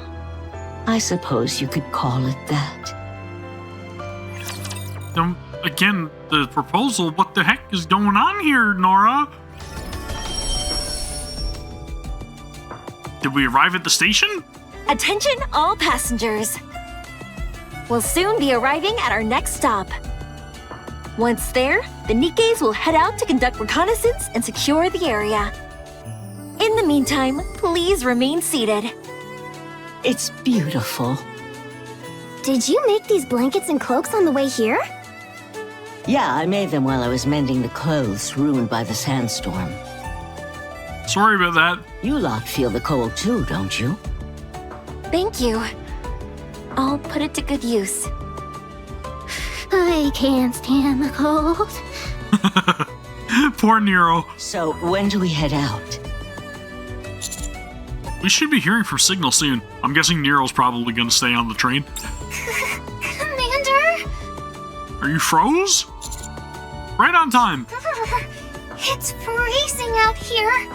I suppose you could call it that. Again, the proposal, what the heck is going on here, Nora? Did we arrive at the station? Attention all passengers. We'll soon be arriving at our next stop. Once there, the NIKKEs will head out to conduct reconnaissance and secure the area. In the meantime, please remain seated. It's beautiful. Did you make these blankets and cloaks on the way here? Yeah, I made them while I was mending the clothes ruined by the sandstorm. Sorry about that. You lot feel the cold too, don't you? Thank you. I'll put it to good use. I can't stand the cold. Poor Nero. So, when do we head out? We should be hearing from Signal soon. I'm guessing Nero's probably going to stay on the train. Commander? Are you froze? Right on time. It's freezing out here.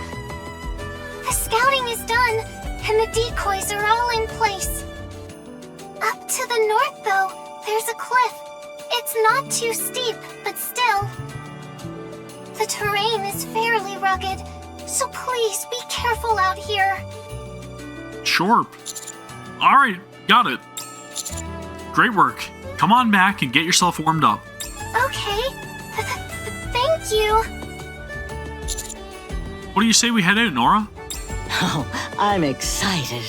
The scouting is done, and the decoys are all in place. Up to the north, though, there's a cliff. It's not too steep, but still. The terrain is fairly rugged, so please be careful out here. Sure. All right, got it. Great work. Come on back and get yourself warmed up. Okay. Thank you. What do you say we head out, Nora? Oh, I'm excited.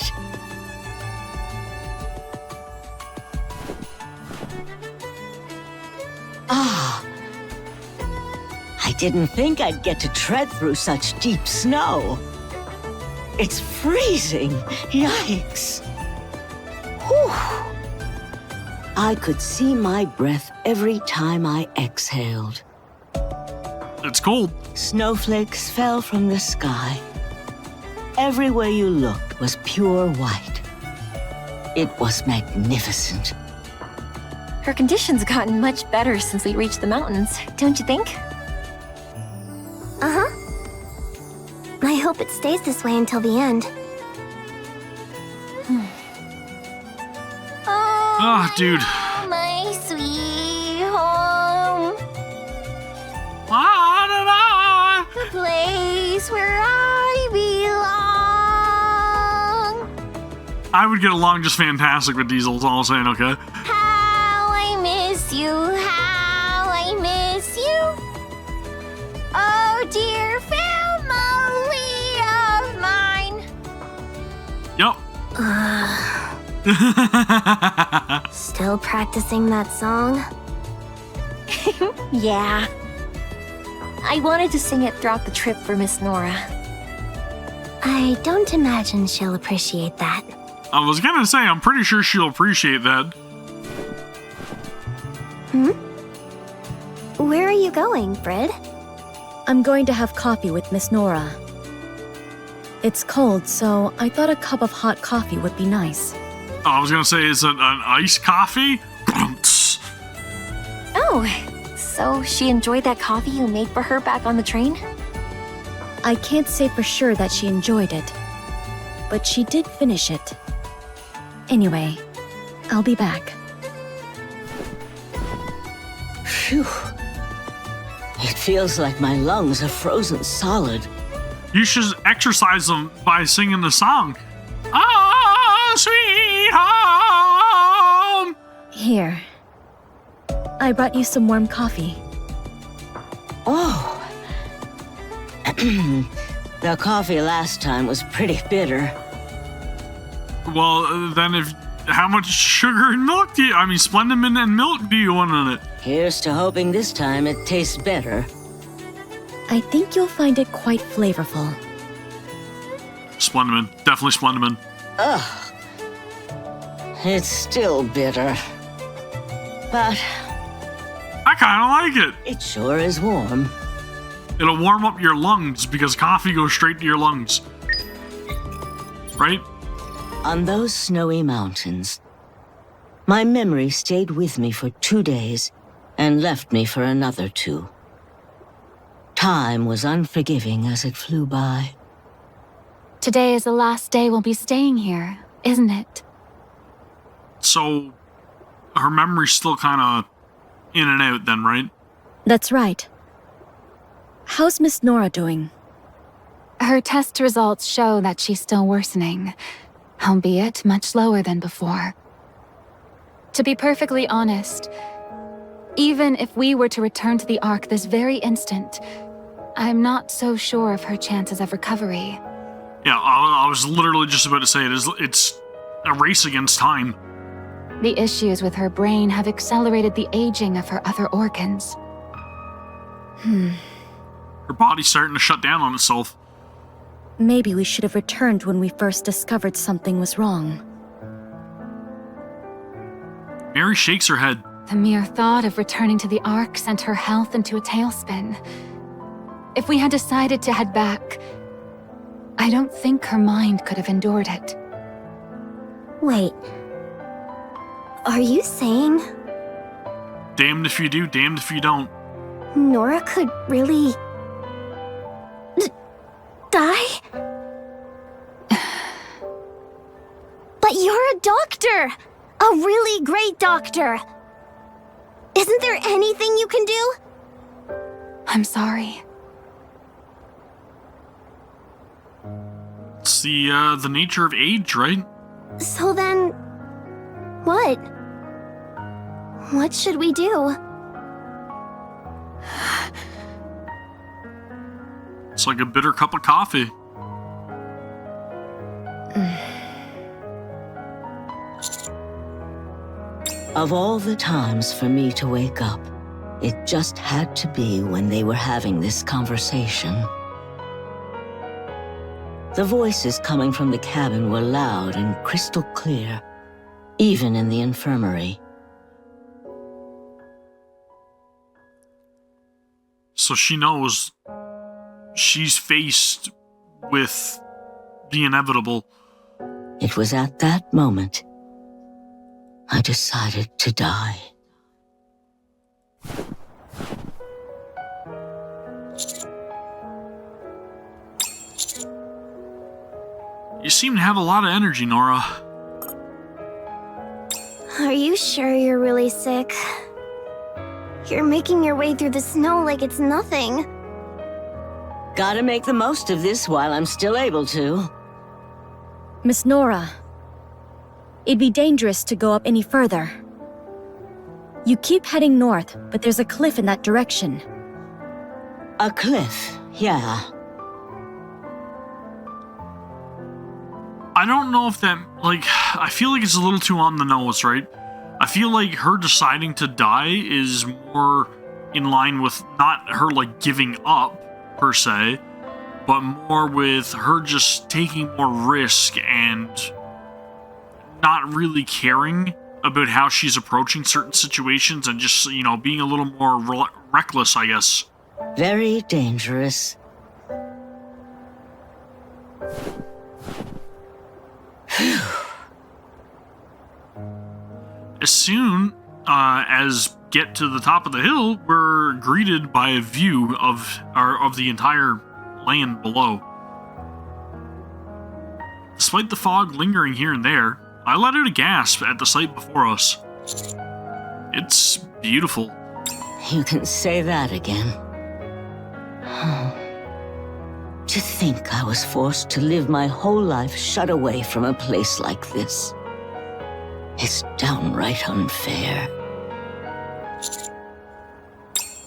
Ah. I didn't think I'd get to tread through such deep snow. It's freezing. Yikes. Whew. I could see my breath every time I exhaled. It's cold. Snowflakes fell from the sky. Everywhere you looked was pure white. It was magnificent. Her condition's gotten much better since we reached the mountains, don't you think? Uh-huh. I hope it stays this way until the end. Ah, dude. My sweet home. The place where I belong. I would get along just fantastic with Diesel, is all I'm saying, okay? How I miss you, how I miss you. Oh, dear family of mine. Yup. Still practicing that song? Yeah. I wanted to sing it throughout the trip for Miss Nora. I don't imagine she'll appreciate that. I was gonna say, I'm pretty sure she'll appreciate that. Where are you going, Brid? I'm going to have coffee with Miss Nora. It's cold, so I thought a cup of hot coffee would be nice. I was gonna say, is it an iced coffee? Oh, so she enjoyed that coffee you made for her back on the train? I can't say for sure that she enjoyed it, but she did finish it. Anyway, I'll be back. Phew. It feels like my lungs are frozen solid. You should exercise them by singing the song. Ah, sweet home. Here. I brought you some warm coffee. Oh. The coffee last time was pretty bitter. Well, then how much sugar and milk Splendimin and milk do you want in it? Here's to hoping this time it tastes better. I think you'll find it quite flavorful. Splendimin, definitely Splendimin. Ugh. It's still bitter. But I kinda like it. it sure is warm. It'll warm up your lungs because coffee goes straight to your lungs. Right? On those snowy mountains, my memory stayed with me for 2 days and left me for another 2. Time was unforgiving as it flew by. Today is the last day we'll be staying here, isn't it? So, her memory's still kinda in and out then, right? That's right. How's Miss Nora doing? Her test results show that she's still worsening, albeit much lower than before. To be perfectly honest, even if we were to return to the Ark this very instant, I'm not so sure of her chances of recovery. Yeah, I was literally just about to say it's a race against time. The issues with her brain have accelerated the aging of her other organs. Her body's starting to shut down on itself. Maybe we should have returned when we first discovered something was wrong. Mary shakes her head. The mere thought of returning to the Ark sent her health into a tailspin. If we had decided to head back, I don't think her mind could have endured it. Wait. Are you saying Damned if you do, damned if you don't. Nora could really die? But you're a doctor! A really great doctor! Isn't there anything you can do? I'm sorry. the nature of age, right? So then, what? What should we do? It's like a bitter cup of coffee. Of all the times for me to wake up, it just had to be when they were having this conversation. The voices coming from the cabin were loud and crystal clear, even in the infirmary. So she knows she's faced with the inevitable. It was at that moment I decided to die. You seem to have a lot of energy, Nora. Are you sure you're really sick? You're making your way through the snow like it's nothing. Gotta make the most of this while I'm still able to. Miss Nora, it'd be dangerous to go up any further. You keep heading north, but there's a cliff in that direction. A cliff, yeah. I don't know if that, I feel like it's a little too on the nose, right? I feel like her deciding to die is more in line with not her, giving up, per se, but more with her just taking more risk and not really caring about how she's approaching certain situations and just, being a little more reckless, I guess. Very dangerous. As soon as get to the top of the hill, we're greeted by a view of the entire land below. Despite the fog lingering here and there, I let out a gasp at the sight before us. It's beautiful. You can say that again. To think I was forced to live my whole life shut away from a place like this. It's downright unfair.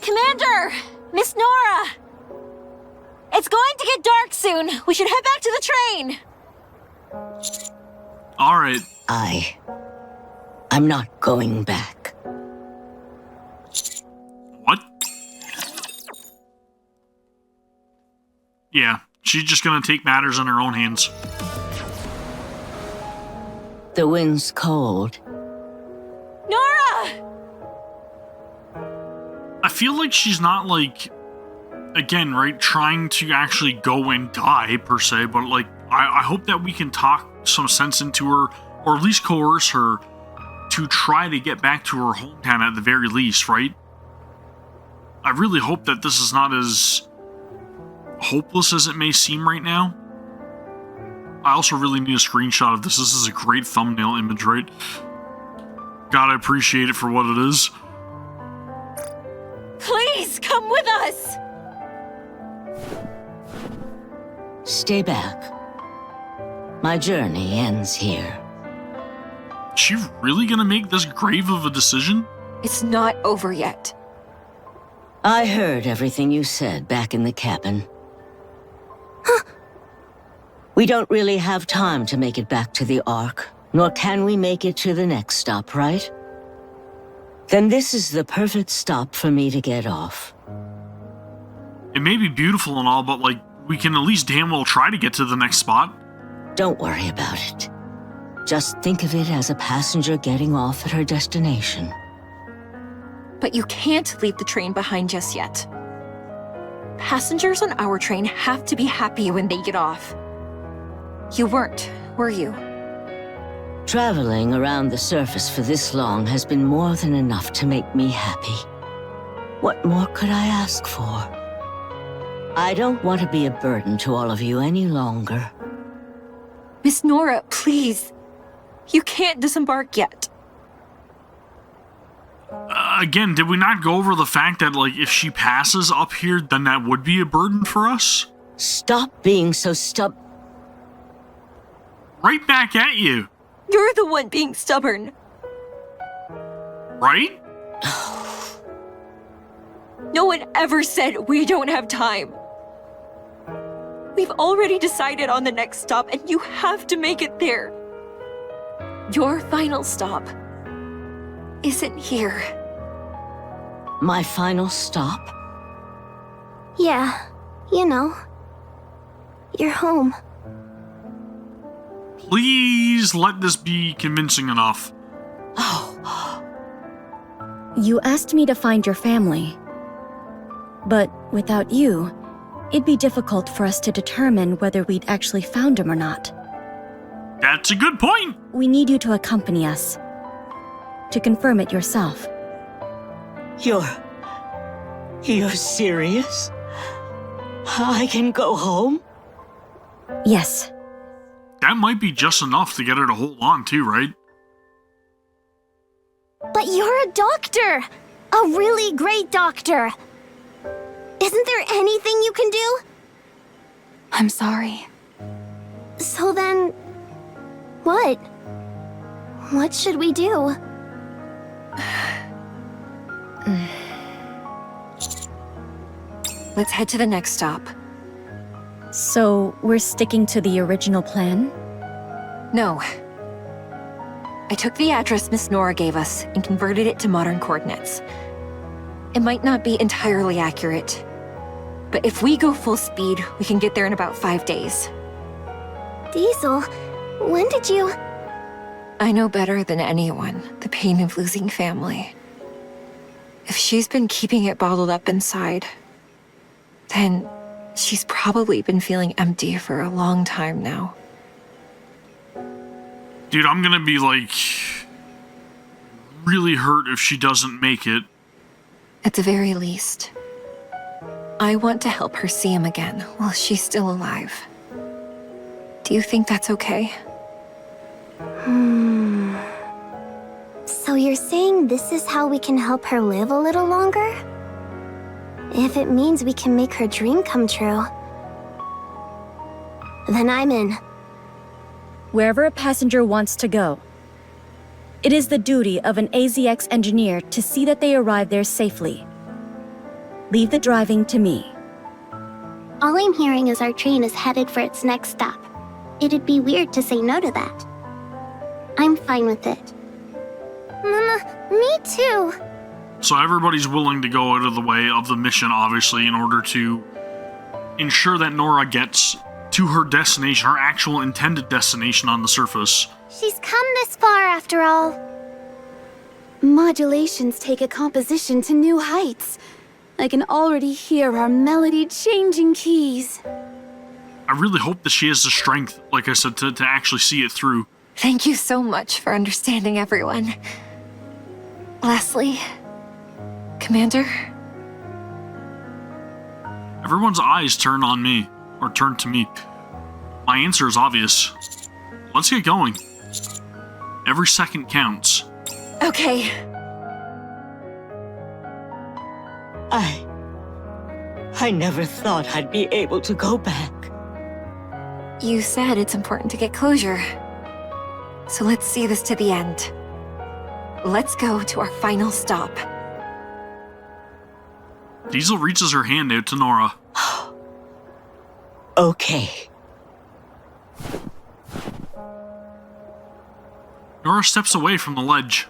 Commander! Miss Nora! It's going to get dark soon. We should head back to the train. All right. I'm not going back. What? Yeah, she's just gonna take matters in her own hands. The wind's cold. Nora! I feel like she's not again, right, trying to actually go and die per se, but I hope that we can talk some sense into her, or at least coerce her to try to get back to her hometown at the very least, right? I really hope that this is not as hopeless as it may seem right now. I also really need a screenshot of this. This is a great thumbnail image, right? God, I appreciate it for what it is. Please, come with us! Stay back. My journey ends here. Is she really gonna make this grave of a decision? It's not over yet. I heard everything you said back in the cabin. We don't really have time to make it back to the Ark, nor can we make it to the next stop, right? Then this is the perfect stop for me to get off. It may be beautiful and all, but we can at least damn well try to get to the next spot. Don't worry about it. Just think of it as a passenger getting off at her destination. But you can't leave the train behind just yet. Passengers on our train have to be happy when they get off. You weren't, were you? Traveling around the surface for this long has been more than enough to make me happy. What more could I ask for? I don't want to be a burden to all of you any longer. Miss Nora, please. You can't disembark yet. Again, did we not go over the fact that, if she passes up here, then that would be a burden for us? Stop being so Right back at you. You're the one being stubborn. Right? No one ever said we don't have time. We've already decided on the next stop, and you have to make it there. Your final stop isn't here. My final stop? Yeah, you know. You're home. Please let this be convincing enough. Oh, You asked me to find your family. But without you, it'd be difficult for us to determine whether we'd actually found him or not. That's a good point. We need you to accompany us. To confirm it yourself. You're serious? I can go home? Yes. That might be just enough to get her to hold on to, right? But you're a doctor! A really great doctor! Isn't there anything you can do? I'm sorry. So then... what? What should we do? Let's head to the next stop. So, we're sticking to the original plan? No. I took the address Miss Nora gave us and converted it to modern coordinates. It might not be entirely accurate, but if we go full speed, we can get there in about 5 days. Diesel, when did you... I know better than anyone the pain of losing family. If she's been keeping it bottled up inside, then she's probably been feeling empty for a long time now. Dude, I'm gonna be like... really hurt if she doesn't make it. At the very least, I want to help her see him again while she's still alive. Do you think that's okay? So you're saying this is how we can help her live a little longer? If it means we can make her dream come true, then I'm in. Wherever a passenger wants to go. It is the duty of an AZX engineer to see that they arrive there safely. Leave the driving to me. All I'm hearing is our train is headed for its next stop. It'd be weird to say no to that. I'm fine with it. Me too. So everybody's willing to go out of the way of the mission, obviously, in order to ensure that Nora gets to her destination, her actual intended destination on the surface. She's come this far after all. Modulations take a composition to new heights. I can already hear our melody-changing keys. I really hope that she has the strength, like I said, to actually see it through. Thank you so much for understanding, everyone. Lastly, Commander? Everyone's eyes turn on me, or turn to me. My answer is obvious. Let's get going. Every second counts. Okay. I never thought I'd be able to go back. You said it's important to get closure. So let's see this to the end. Let's go to our final stop. Diesel reaches her hand out to Nora. Okay. Nora steps away from the ledge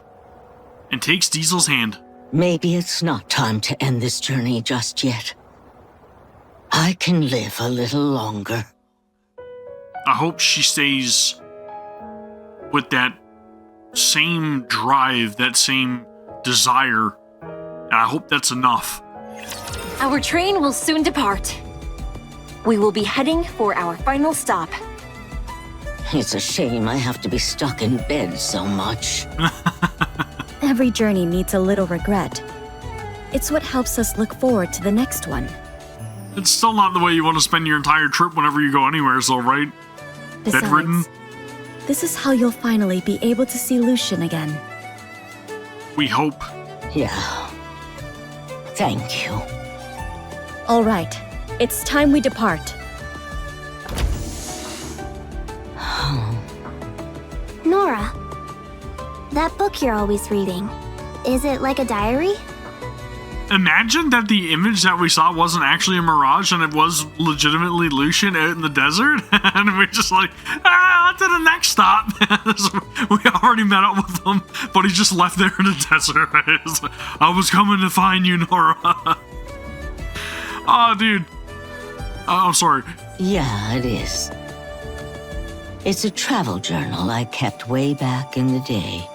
and takes Diesel's hand. Maybe it's not time to end this journey just yet. I can live a little longer. I hope she stays with that same drive, that same desire. And I hope that's enough. Our train will soon depart. We will be heading for our final stop. It's a shame I have to be stuck in bed so much. Every journey needs a little regret. It's what helps us look forward to the next one. It's still not the way you want to spend your entire trip whenever you go anywhere, so right? Bedridden? Besides, this is how you'll finally be able to see Lucian again. We hope. Yeah. Thank you. All right, it's time we depart. That book you're always reading. Is it like a diary? Imagine that the image that we saw wasn't actually a mirage and it was legitimately Lucian out in the desert. And we're just like, on to the next stop. We already met up with him, but he just left there in the desert. I was coming to find you, Nora. Oh, dude. I'm sorry. Yeah, it is. It's a travel journal I kept way back in the day.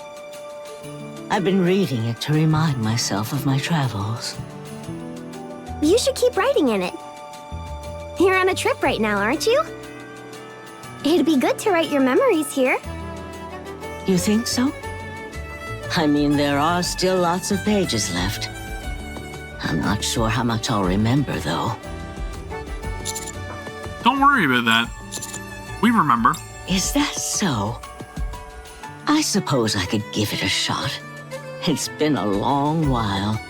I've been reading it to remind myself of my travels. You should keep writing in it. You're on a trip right now, aren't you? It'd be good to write your memories here. You think so? I mean, there are still lots of pages left. I'm not sure how much I'll remember, though. Don't worry about that. We remember. Is that so? I suppose I could give it a shot. It's been a long while.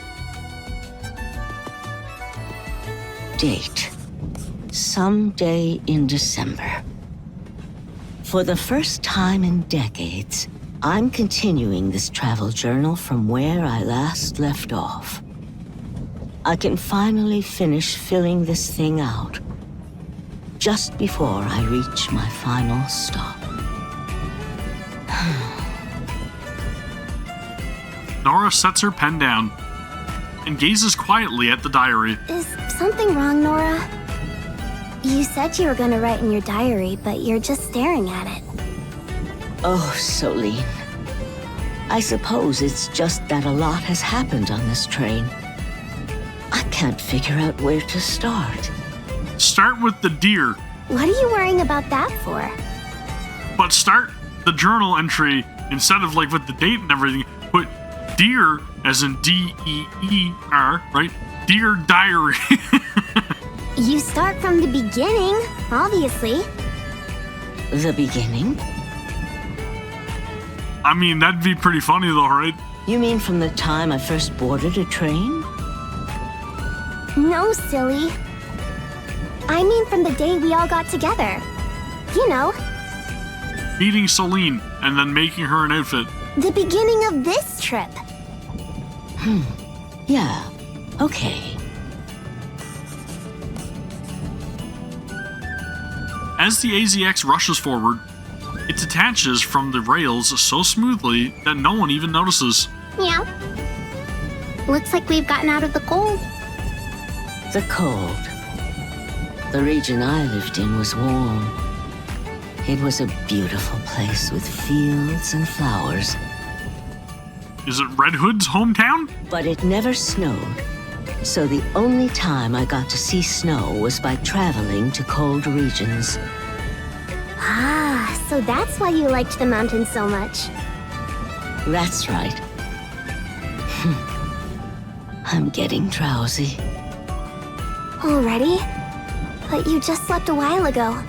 Date. Someday in December. For the first time in decades, I'm continuing this travel journal from where I last left off. I can finally finish filling this thing out, just before I reach my final stop. Nora sets her pen down and gazes quietly at the diary. Is something wrong, Nora? You said you were gonna write in your diary, but you're just staring at it. Oh, Solene. I suppose it's just that a lot has happened on this train. I can't figure out where to start. Start with the deer, What are you worrying about that for? but start the journal entry instead of like with the date and everything. Put deer as in D-E-E-R, right? Dear diary. You start from the beginning, obviously. The beginning? I mean, that'd be pretty funny though, right? You mean from the time I first boarded a train? No, silly. I mean from the day we all got together. You know, Meeting Celine and then making her an outfit. the beginning of this trip. Yeah, okay. As the AZX rushes forward, it detaches from the rails so smoothly that no one even notices. Yeah. Looks like we've gotten out of the cold. The cold. The region I lived in was warm. It was a beautiful place with fields and flowers. Is it Red Hood's hometown? But it never snowed. So the only time I got to see snow was by traveling to cold regions. Ah, so that's why you liked the mountains so much. That's right. I'm getting drowsy. Already? But you just slept a while ago.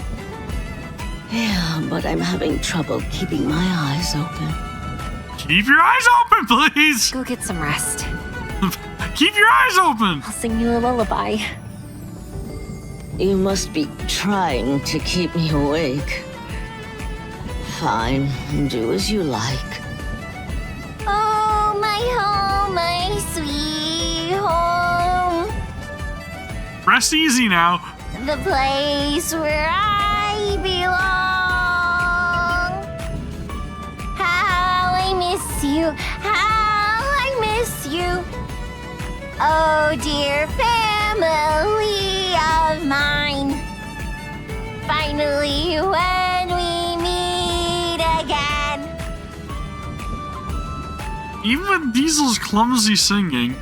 Yeah, but I'm having trouble keeping my eyes open. Keep your eyes open, please! Go get some rest. Keep your eyes open! I'll sing you a lullaby. You must be trying to keep me awake. Fine, do as you like. Oh, my home, my sweet home. Rest easy now. The place where I belong. How I miss you, how I miss you. Oh, dear family of mine. Finally, when we meet again. Even with Diesel's clumsy singing,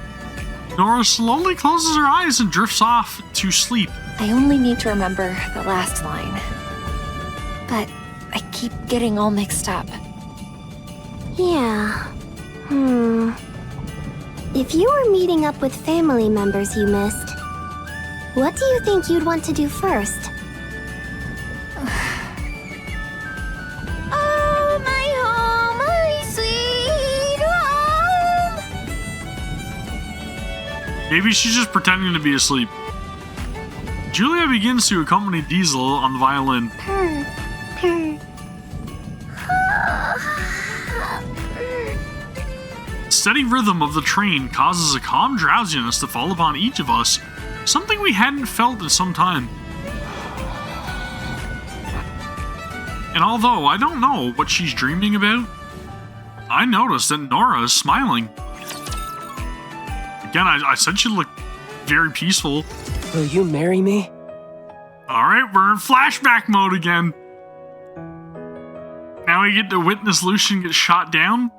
Nora slowly closes her eyes and drifts off to sleep. I only need to remember the last line. But I keep getting all mixed up. Yeah. If you were meeting up with family members you missed, what do you think you'd want to do first? Oh, my home, my sweet home. Maybe she's just pretending to be asleep. Julia begins to accompany Diesel on the violin. Purr, purr. steady rhythm of the train causes a calm drowsiness to fall upon each of us, something we hadn't felt in some time. And although I don't know what she's dreaming about, I noticed that Nora is smiling. Again, I said she looked very peaceful. Will you marry me? Alright, we're in flashback mode again. Now we get to witness Lucian get shot down.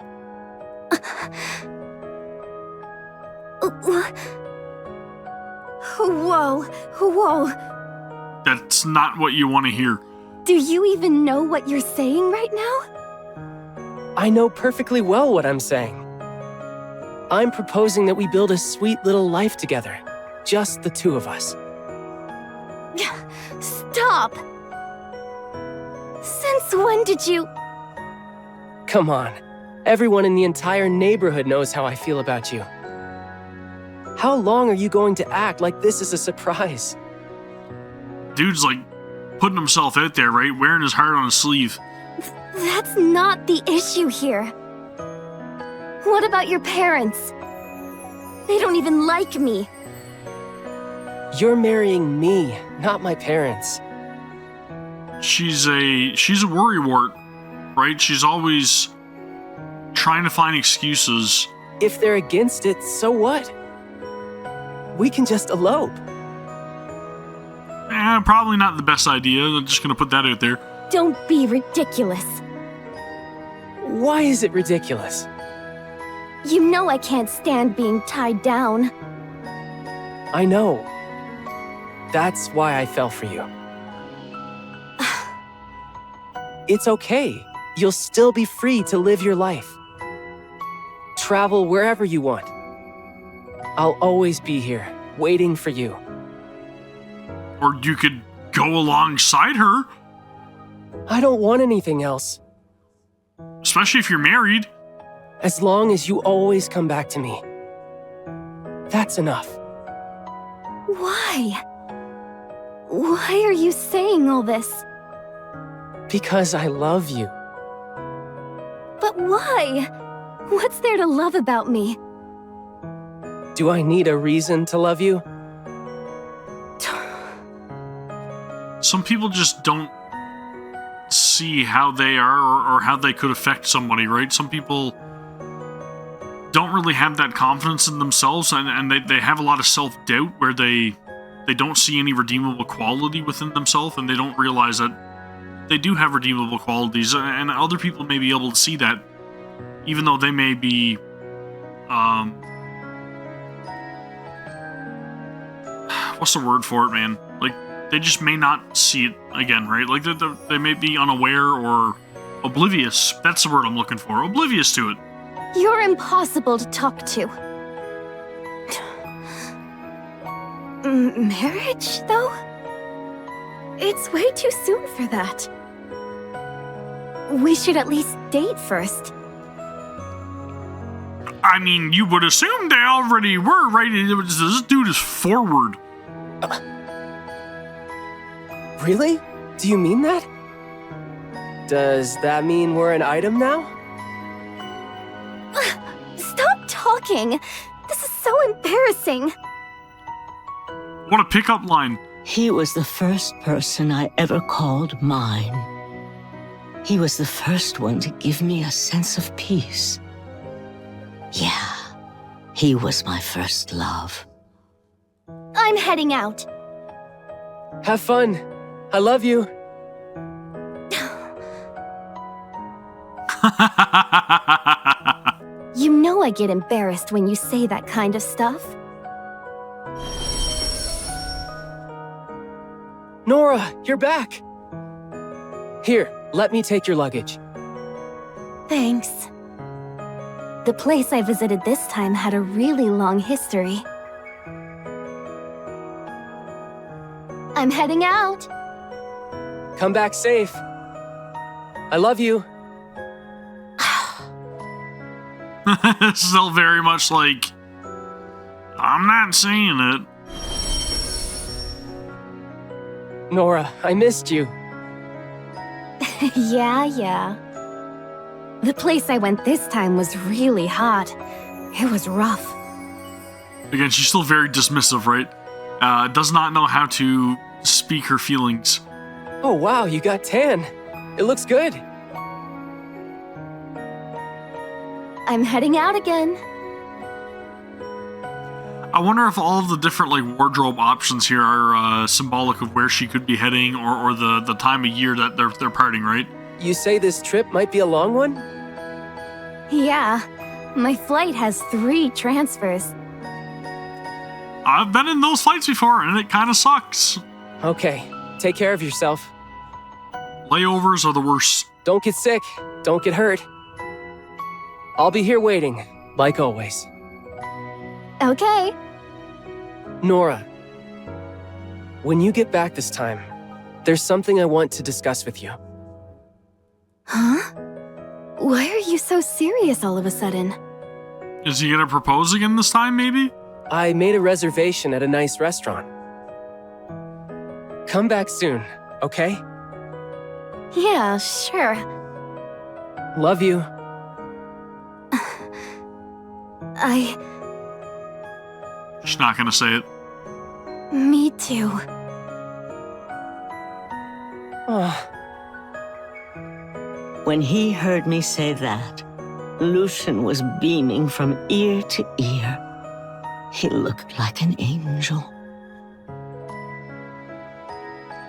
Whoa. That's not what you want to hear. Do you even know what you're saying right now? I know perfectly well what I'm saying. I'm proposing that we build a sweet little life together. Just the two of us. Stop! Since when did you... Come on. Everyone in the entire neighborhood knows how I feel about you. How long are you going to act like this is a surprise? Dude's like putting himself out there, right? Wearing his heart on his sleeve. That's not the issue here. What about your parents? They don't even like me. You're marrying me, not my parents. She's a worrywart, right? She's always trying to find excuses. If they're against it, so what? We can just elope. Probably not the best idea. I'm just gonna put that out there. Don't be ridiculous. Why is it ridiculous? You know I can't stand being tied down. I know. That's why I fell for you. It's okay. You'll still be free to live your life. Travel wherever you want. I'll always be here, waiting for you. Or you could go alongside her. I don't want anything else. Especially if you're married. As long as you always come back to me. That's enough. Why? Why are you saying all this? Because I love you. But why? What's there to love about me? Do I need a reason to love you? Some people just don't see how they are or how they could affect somebody, right? Some people don't really have that confidence in themselves, and they have a lot of self-doubt where they don't see any redeemable quality within themselves, and they don't realize that they do have redeemable qualities, and other people may be able to see that, even though they may be what's the word for it, man? Like, they just may not see it again, right? Like, they may be unaware or oblivious. That's the word I'm looking for. Oblivious to it. You're impossible to talk to. Marriage, though? It's way too soon for that. We should at least date first. I mean, you would assume they already were, right? This dude is forward. Really? Do you mean that? Does that mean we're an item now? Stop talking! This is so embarrassing! What a pickup line. He was the first person I ever called mine. He was the first one to give me a sense of peace. Yeah, he was my first love. I'm heading out. Have fun. I love you. You know I get embarrassed when you say that kind of stuff. Nora, you're back. Here, let me take your luggage. Thanks. The place I visited this time had a really long history. I'm heading out. Come back safe. I love you. Still very much like, I'm not saying it. Nora, I missed you. Yeah. The place I went this time was really hot, It was rough. Again, she's still very dismissive, right? Does not know how to speak her feelings. Oh wow, you got tan. It looks good. I'm heading out again. I wonder if all of the different like wardrobe options here are symbolic of where she could be heading, or the time of year that they're parting, right? You say this trip might be a long one? Yeah, my flight has 3 transfers. I've been in those flights before, and it kind of sucks. Okay, take care of yourself. Layovers are the worst. Don't get sick. Don't get hurt. I'll be here waiting, like always. Okay. Nora, when you get back this time, there's something I want to discuss with you. Huh? Why are you so serious all of a sudden? Is he gonna propose again this time, maybe? I made a reservation at a nice restaurant. Come back soon, okay? Yeah, sure. Love you. She's not gonna say it. Me too. Oh. When he heard me say that, Lucian was beaming from ear to ear. He looked like an angel.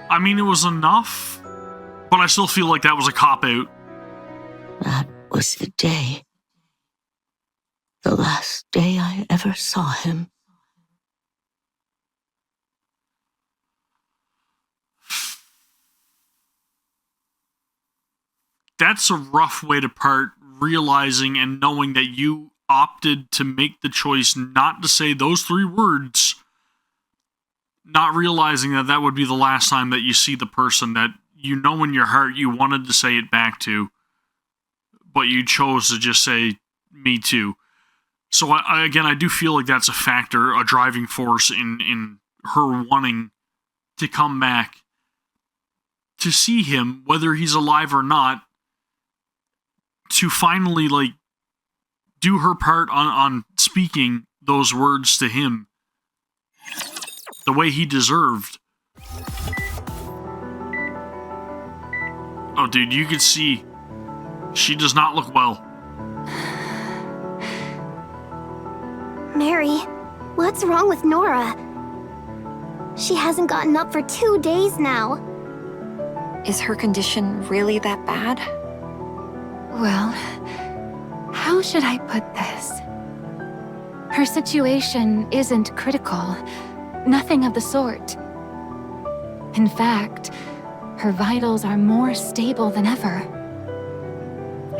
I mean, it was enough, but I still feel like that was a cop-out. That was the day. The last day I ever saw him. That's a rough way to part, realizing and knowing that you opted to make the choice not to say those 3 words, not realizing that that would be the last time that you see the person that you know in your heart you wanted to say it back to, but you chose to just say, me too. So I do feel like that's a factor, a driving force in her wanting to come back to see him, whether he's alive or not, to finally like do her part on speaking those words to him the way he deserved. Oh, dude, you could see she does not look well. Mary, what's wrong with Nora? She hasn't gotten up for 2 days now. Is her condition really that bad? Well, how should I put this? Her situation isn't critical. Nothing of the sort. In fact, her vitals are more stable than ever.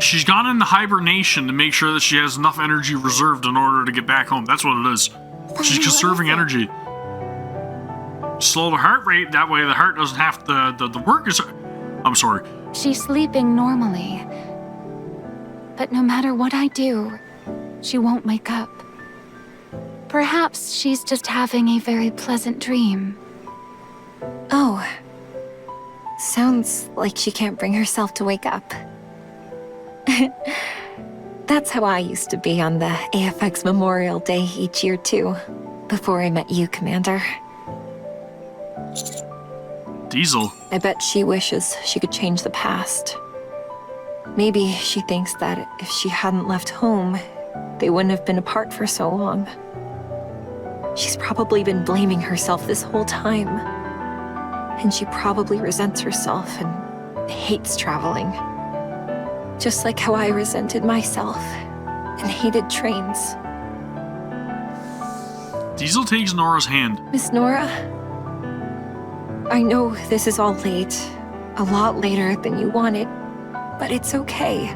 She's gone into hibernation to make sure that she has enough energy reserved in order to get back home. That's what it is. She's conserving energy. Slow the heart rate, that way the heart doesn't have the work is... I'm sorry. She's sleeping normally. But no matter what I do, she won't wake up. Perhaps she's just having a very pleasant dream. Oh. Sounds like she can't bring herself to wake up. That's how I used to be on the AFX Memorial Day each year too, before I met you, Commander. Diesel. I bet she wishes she could change the past. Maybe she thinks that if she hadn't left home, they wouldn't have been apart for so long. She's probably been blaming herself this whole time. And she probably resents herself and hates traveling. Just like how I resented myself and hated trains. Diesel takes Nora's hand. Miss Nora, I know this is all late, a lot later than you wanted, but it's okay.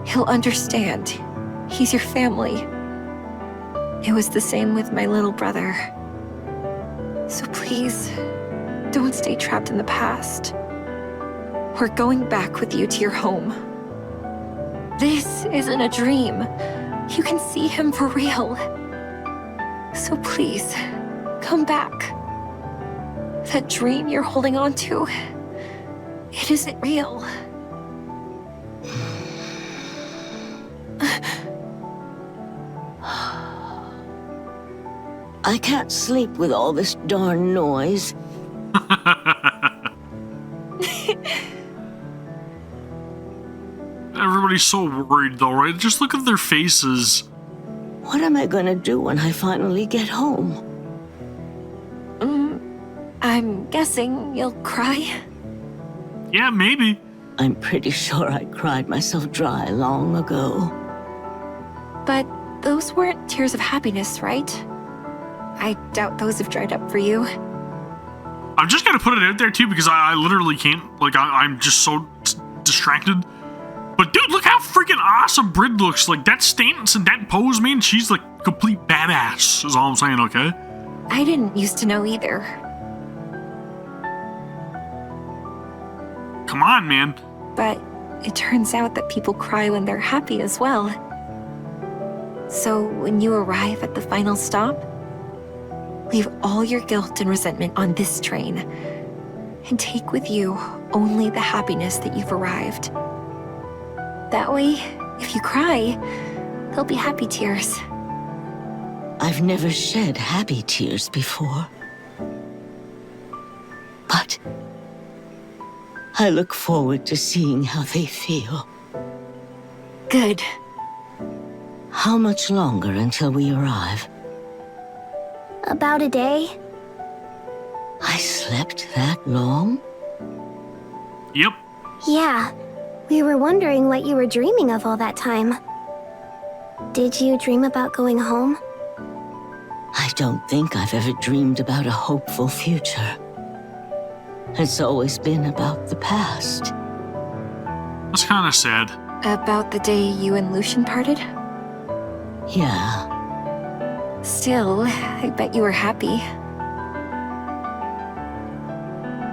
He'll understand. He's your family. It was the same with my little brother. So please, don't stay trapped in the past. We're going back with you to your home. This isn't a dream. You can see him for real. So please, come back. That dream you're holding on to, it isn't real. I can't sleep with all this darn noise. Everybody's so worried though, right? Just look at their faces. What am I gonna do when I finally get home? I'm guessing you'll cry. Yeah, maybe. I'm pretty sure I cried myself dry long ago. But those weren't tears of happiness, right? I doubt those have dried up for you. I'm just gonna put it out there too because I literally can't, like, I'm just so distracted. But dude, look how freaking awesome Brid looks. Like, that stance and that pose, man, she's like complete badass, is all I'm saying, okay? I didn't used to know either. Come on, man. But it turns out that people cry when they're happy as well. So when you arrive at the final stop, leave all your guilt and resentment on this train and take with you only the happiness that you've arrived. That way, if you cry, they'll be happy tears. I've never shed happy tears before. But I look forward to seeing how they feel. Good. How much longer until we arrive? About a day? I slept that long? Yep. Yeah. We were wondering what you were dreaming of all that time. Did you dream about going home? I don't think I've ever dreamed about a hopeful future. It's always been about the past. That's kind of sad. About the day you and Lucian parted? Yeah. Still, I bet you were happy.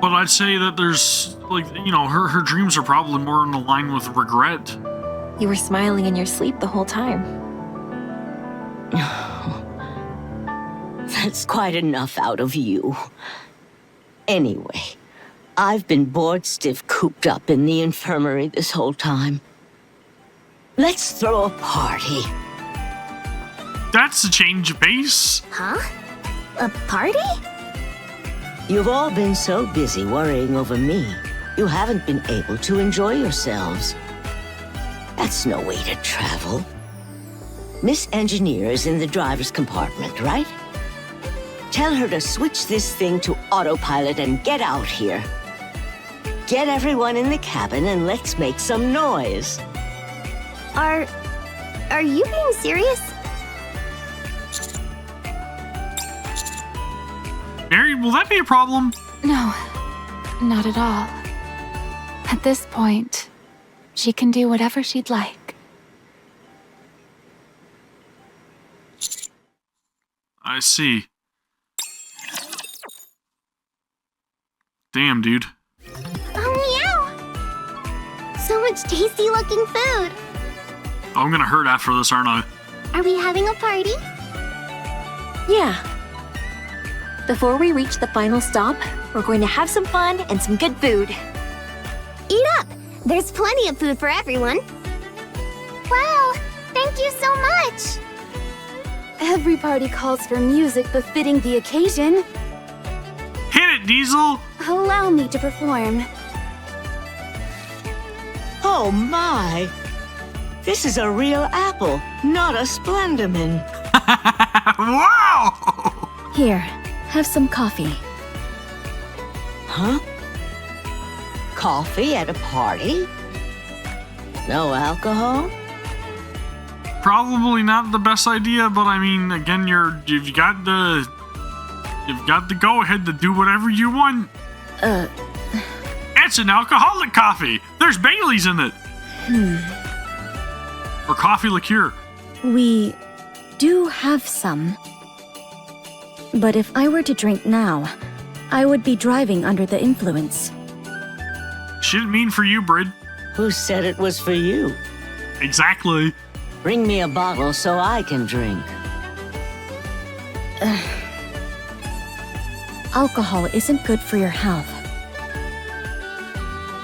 But I'd say that there's, like, you know, her dreams are probably more in line with regret. You were smiling in your sleep the whole time. That's quite enough out of you. Anyway, I've been bored stiff cooped up in the infirmary this whole time. Let's throw a party. That's a change of pace. Huh? A party? You've all been so busy worrying over me, you haven't been able to enjoy yourselves. That's no way to travel. Miss Engineer is in the driver's compartment, right? Tell her to switch this thing to autopilot and get out here. Get everyone in the cabin and let's make some noise. Are you being serious? Mary, will that be a problem? No, not at all. At this point, she can do whatever she'd like. I see. Damn, dude. Oh, meow! So much tasty-looking food. Oh, I'm gonna hurt after this, aren't I? Are we having a party? Yeah. Before we reach the final stop, we're going to have some fun and some good food. Eat up! There's plenty of food for everyone. Wow! Thank you so much! Every party calls for music befitting the occasion. Hit it, Diesel! Allow me to perform. Oh my! This is a real apple, not a Splendoman. Wow! Here, have some coffee. Huh? Coffee at a party? No alcohol? Probably not the best idea, but I mean, again, you've got the go ahead to do whatever you want. It's an alcoholic coffee. There's Bailey's in it. Or coffee liqueur. We do have some. But if I were to drink now, I would be driving under the influence. She didn't mean for you, Brid. Who said it was for you? Exactly. Bring me a bottle so I can drink. Alcohol isn't good for your health.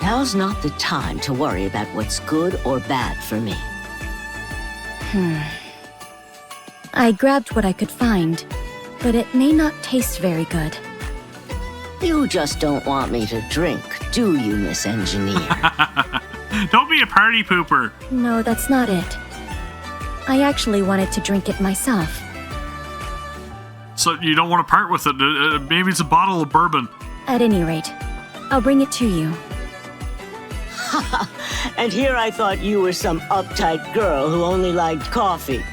Now's not the time to worry about what's good or bad for me. I grabbed what I could find. but it may not taste very good. You just don't want me to drink, do you, Miss Engineer? Don't be a party pooper. No, that's not it. I actually wanted to drink it myself. So you don't want to part with it. Maybe it's a bottle of bourbon. At any rate, I'll bring it to you. And here I thought you were some uptight girl who only liked coffee.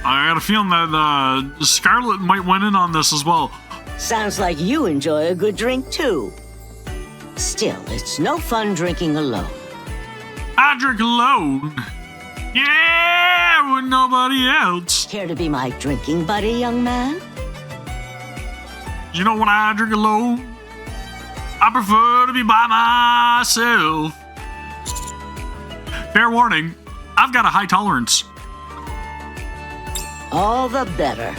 I got a feeling that Scarlet might win in on this as well. Sounds like you enjoy a good drink, too. Still, it's no fun drinking alone. I drink alone. Yeah, with nobody else. Care to be my drinking buddy, young man? You know when I drink alone? I prefer to be by myself. Fair warning, I've got a high tolerance. All the better.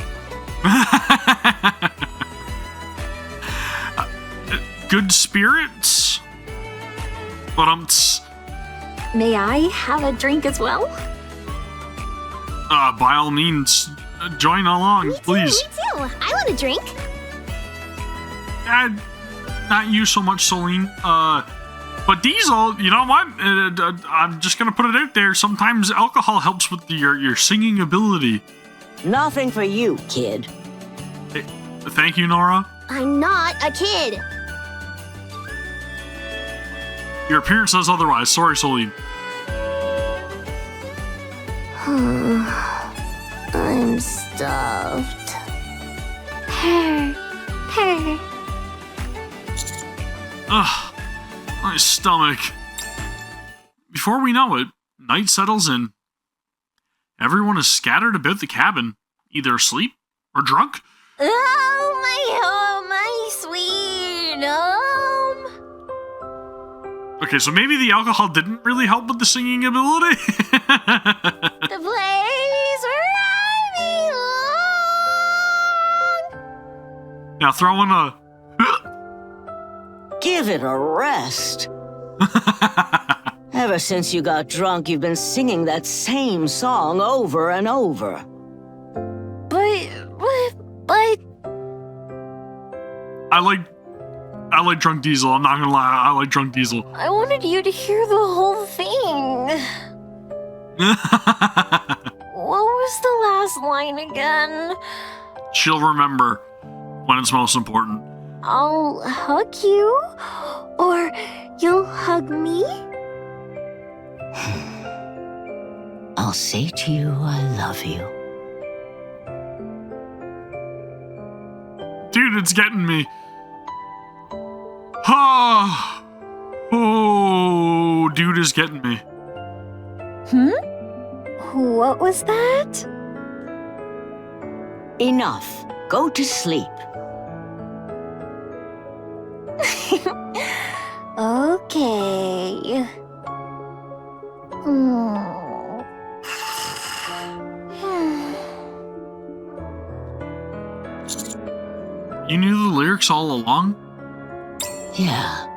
Good spirits? But May I have a drink as well? by all means, join along, please. Me too. I want a drink. Not you so much, Celine. But Diesel, you know what? I'm just gonna put it out there. Sometimes alcohol helps with your singing ability. Nothing for you, kid. Hey, thank you, Nora. I'm not a kid. Your appearance says otherwise. Sorry, Celine. I'm stuffed. Ugh, my stomach. Before we know it, night settles in. Everyone is scattered about the cabin, either asleep or drunk. Oh, my sweet home. Okay, so maybe the alcohol didn't really help with the singing ability. The place where I belong. Now throw in a... Give it a rest. Ever since you got drunk, you've been singing that same song over and over. But... I like Drunk Diesel. I'm not gonna lie. I like Drunk Diesel. I wanted you to hear the whole thing. What was the last line again? She'll remember when it's most important. I'll hug you, or you'll hug me? I'll say to you, I love you. Dude, it's getting me. Oh, dude is getting me. What was that? Enough. Go to sleep. Okay. You knew the lyrics all along? Yeah.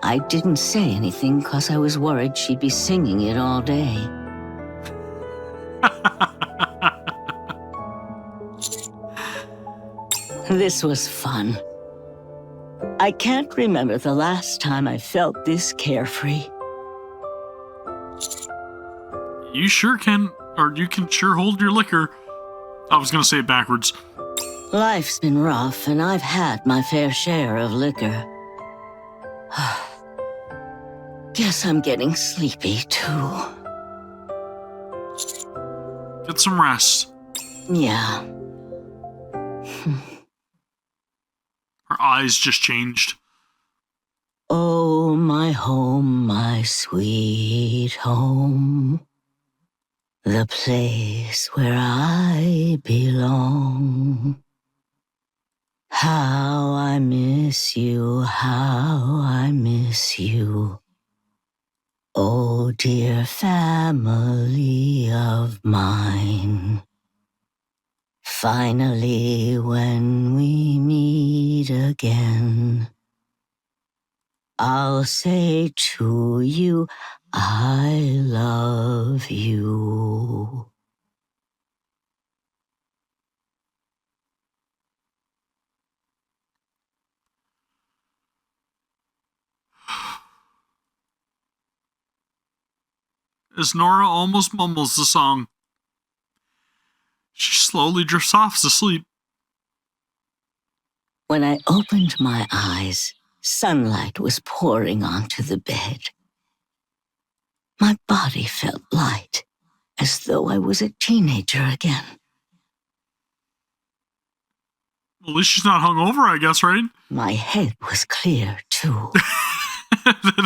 I didn't say anything because I was worried she'd be singing it all day. This was fun. I can't remember the last time I felt this carefree. You sure can, or you can sure hold your liquor. I was gonna say it backwards. Life's been rough, and I've had my fair share of liquor. Guess I'm getting sleepy, too. Get some rest. Yeah. Her eyes just changed. Oh, my home, my sweet home. The place where I belong. How I miss you, how I miss you. Oh, dear family of mine. Finally, when we meet again, I'll say to you, I love you. as Nora almost mumbles the song. She slowly drifts off to sleep. When I opened my eyes, sunlight was pouring onto the bed. My body felt light, as though I was a teenager again. At least she's not hungover, I guess, right? My head was clear, too.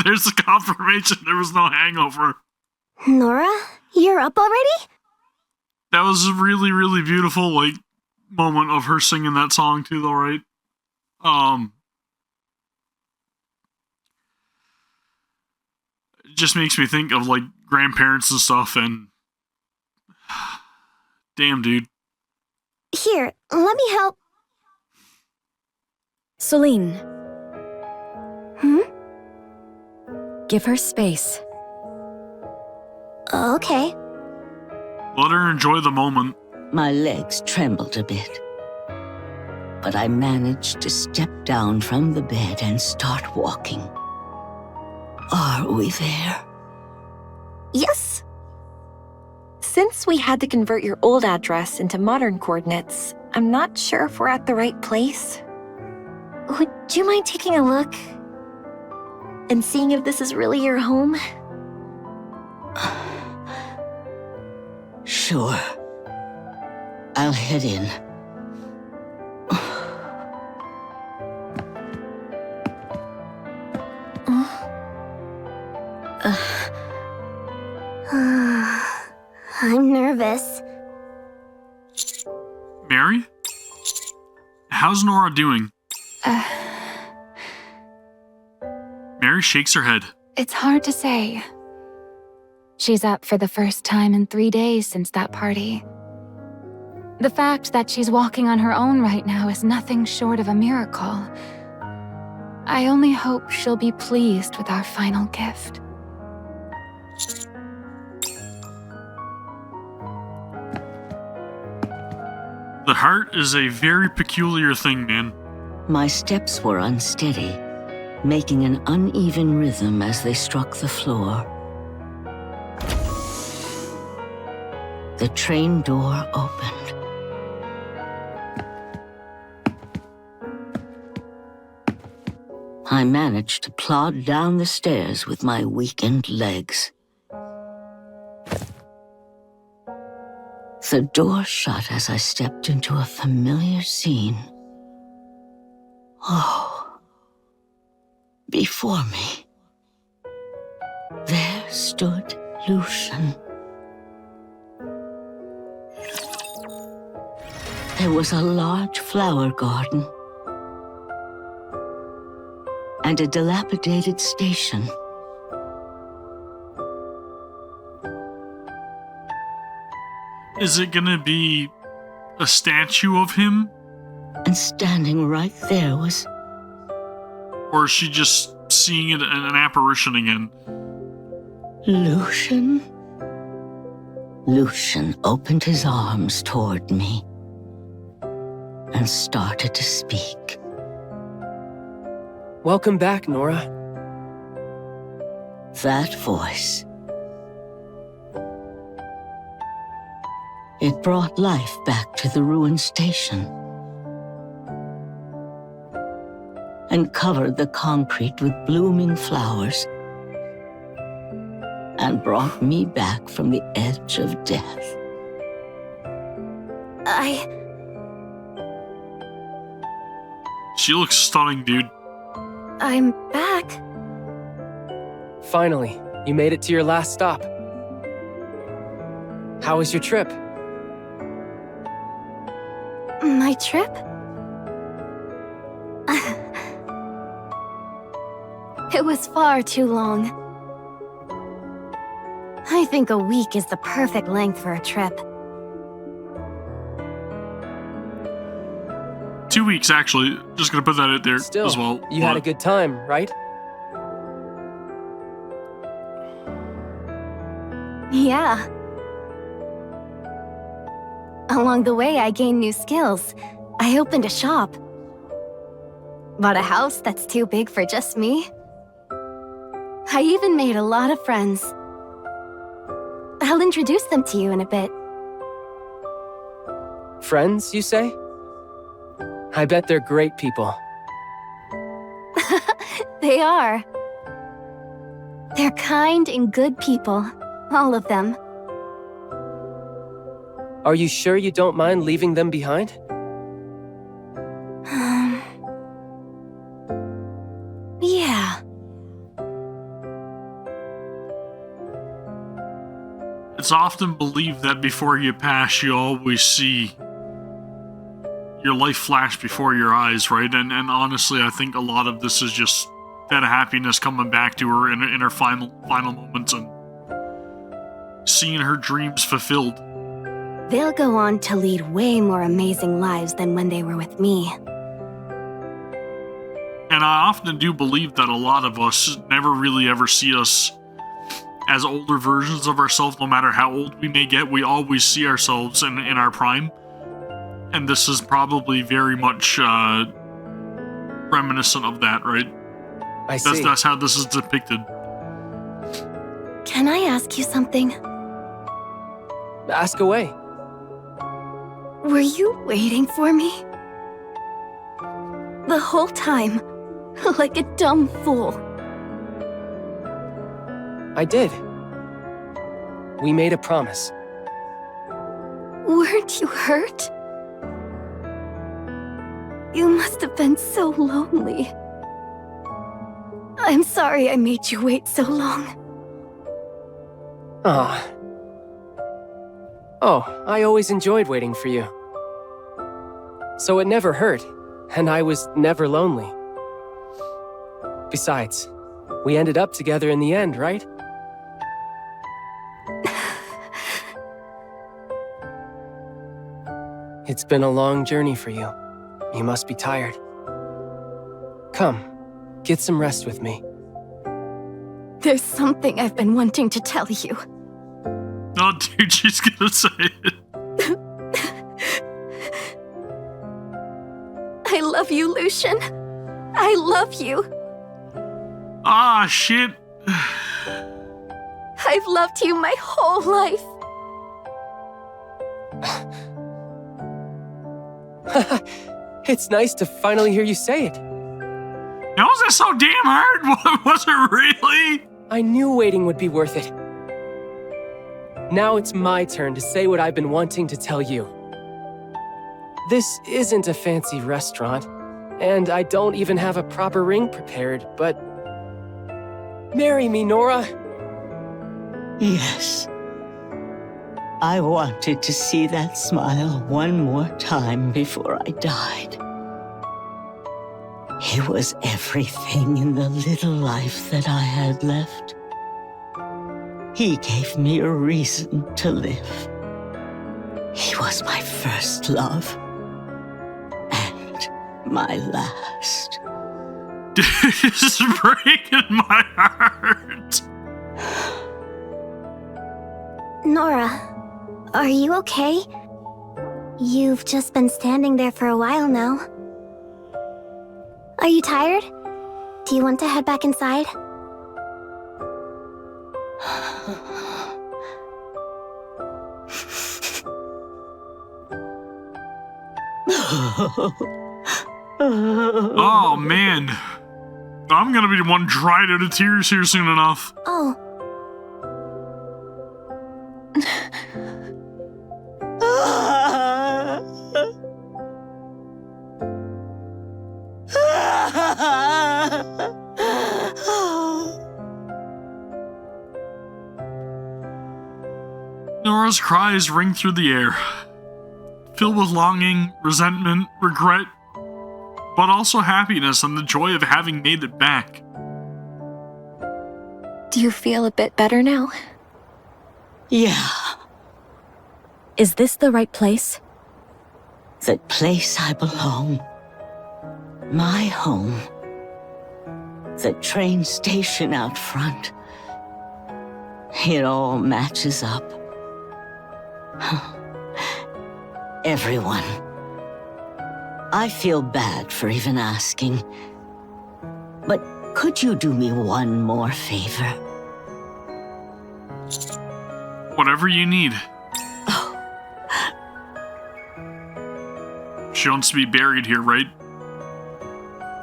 There's the confirmation there was no hangover. Nora, you're up already? That was a really, really beautiful, moment of her singing that song, too, though, right? It just makes me think of, grandparents and stuff, and... Damn, dude. Here, let me help. Celine, Hmm? give her space. Okay. Let her enjoy the moment. My legs trembled a bit, but I managed to step down from the bed and start walking. Are we there? Yes. Since we had to convert your old address into modern coordinates, I'm not sure if we're at the right place. Would you mind taking a look and seeing if this is really your home? Sure. I'll head in. I'm nervous. Mary? How's Nora doing? Mary shakes her head. It's hard to say. She's up for the first time in 3 days since that party. The fact that she's walking on her own right now is nothing short of a miracle. I only hope she'll be pleased with our final gift. The heart is a very peculiar thing, man. My steps were unsteady, making an uneven rhythm as they struck the floor. The train door opened. I managed to plod down the stairs with my weakened legs. The door shut as I stepped into a familiar scene. Oh, before me, there stood Lucian. There was a large flower garden and a dilapidated station. Is it gonna be a statue of him? And standing right there was... Or is she just seeing it in an apparition again? Lucian? Lucian opened his arms toward me and started to speak. Welcome back, Nora. That voice. It brought life back to the ruined station and covered the concrete with blooming flowers and brought me back from the edge of death. She looks stunning, dude. I'm back. Finally, you made it to your last stop. How was your trip? My trip? It was far too long. I think a week is the perfect length for a trip. 2 weeks, actually. Just gonna put that out there Still, as well. you had a good time, right? Yeah. Along the way, I gained new skills. I opened a shop. Bought a house that's too big for just me. I even made a lot of friends. I'll introduce them to you in a bit. Friends, you say? I bet they're great people. They are. They're kind and good people. All of them. Are you sure you don't mind leaving them behind? Yeah. It's often believed that before you pass, you always see your life flash before your eyes, right? And honestly, I think a lot of this is just that happiness coming back to her in her final moments and seeing her dreams fulfilled. They'll go on to lead way more amazing lives than when they were with me. And I often do believe that a lot of us never really ever see us as older versions of ourselves. No matter how old we may get, we always see ourselves in our prime. And this is probably very much reminiscent of that, right? I see. That's how this is depicted. Can I ask you something? Ask away. Were you waiting for me? The whole time, like a dumb fool. I did. We made a promise. Weren't you hurt? You must have been so lonely. I'm sorry I made you wait so long. Ah. Oh, I always enjoyed waiting for you. So it never hurt, and I was never lonely. Besides, we ended up together in the end, right? It's been a long journey for you. You must be tired. Come, get some rest with me. There's something I've been wanting to tell you. Oh, dude, she's gonna say it. I love you, Lucian. I love you. Ah, shit. I've loved you my whole life. It's nice to finally hear you say it. Now, was that so damn hard? Was it really? I knew waiting would be worth it. Now it's my turn to say what I've been wanting to tell you. This isn't a fancy restaurant, and I don't even have a proper ring prepared, but... Marry me, Nora! Yes. I wanted to see that smile one more time before I died. It was everything in the little life that I had left. He gave me a reason to live. He was my first love. And my last. This is breaking my heart. Nora, are you okay? You've just been standing there for a while now. Are you tired? Do you want to head back inside? Oh, man. I'm gonna be the one dried out of tears here soon enough. Oh. Nora's cries ring through the air, filled with longing, resentment, regret, but also happiness and the joy of having made it back. Do you feel a bit better now? Yeah, Is this the right place? the place I belong. My home. The train station out front. It all matches up. Everyone. I feel bad for even asking. But could you do me one more favor? Whatever you need. Oh, She wants to be buried here, right?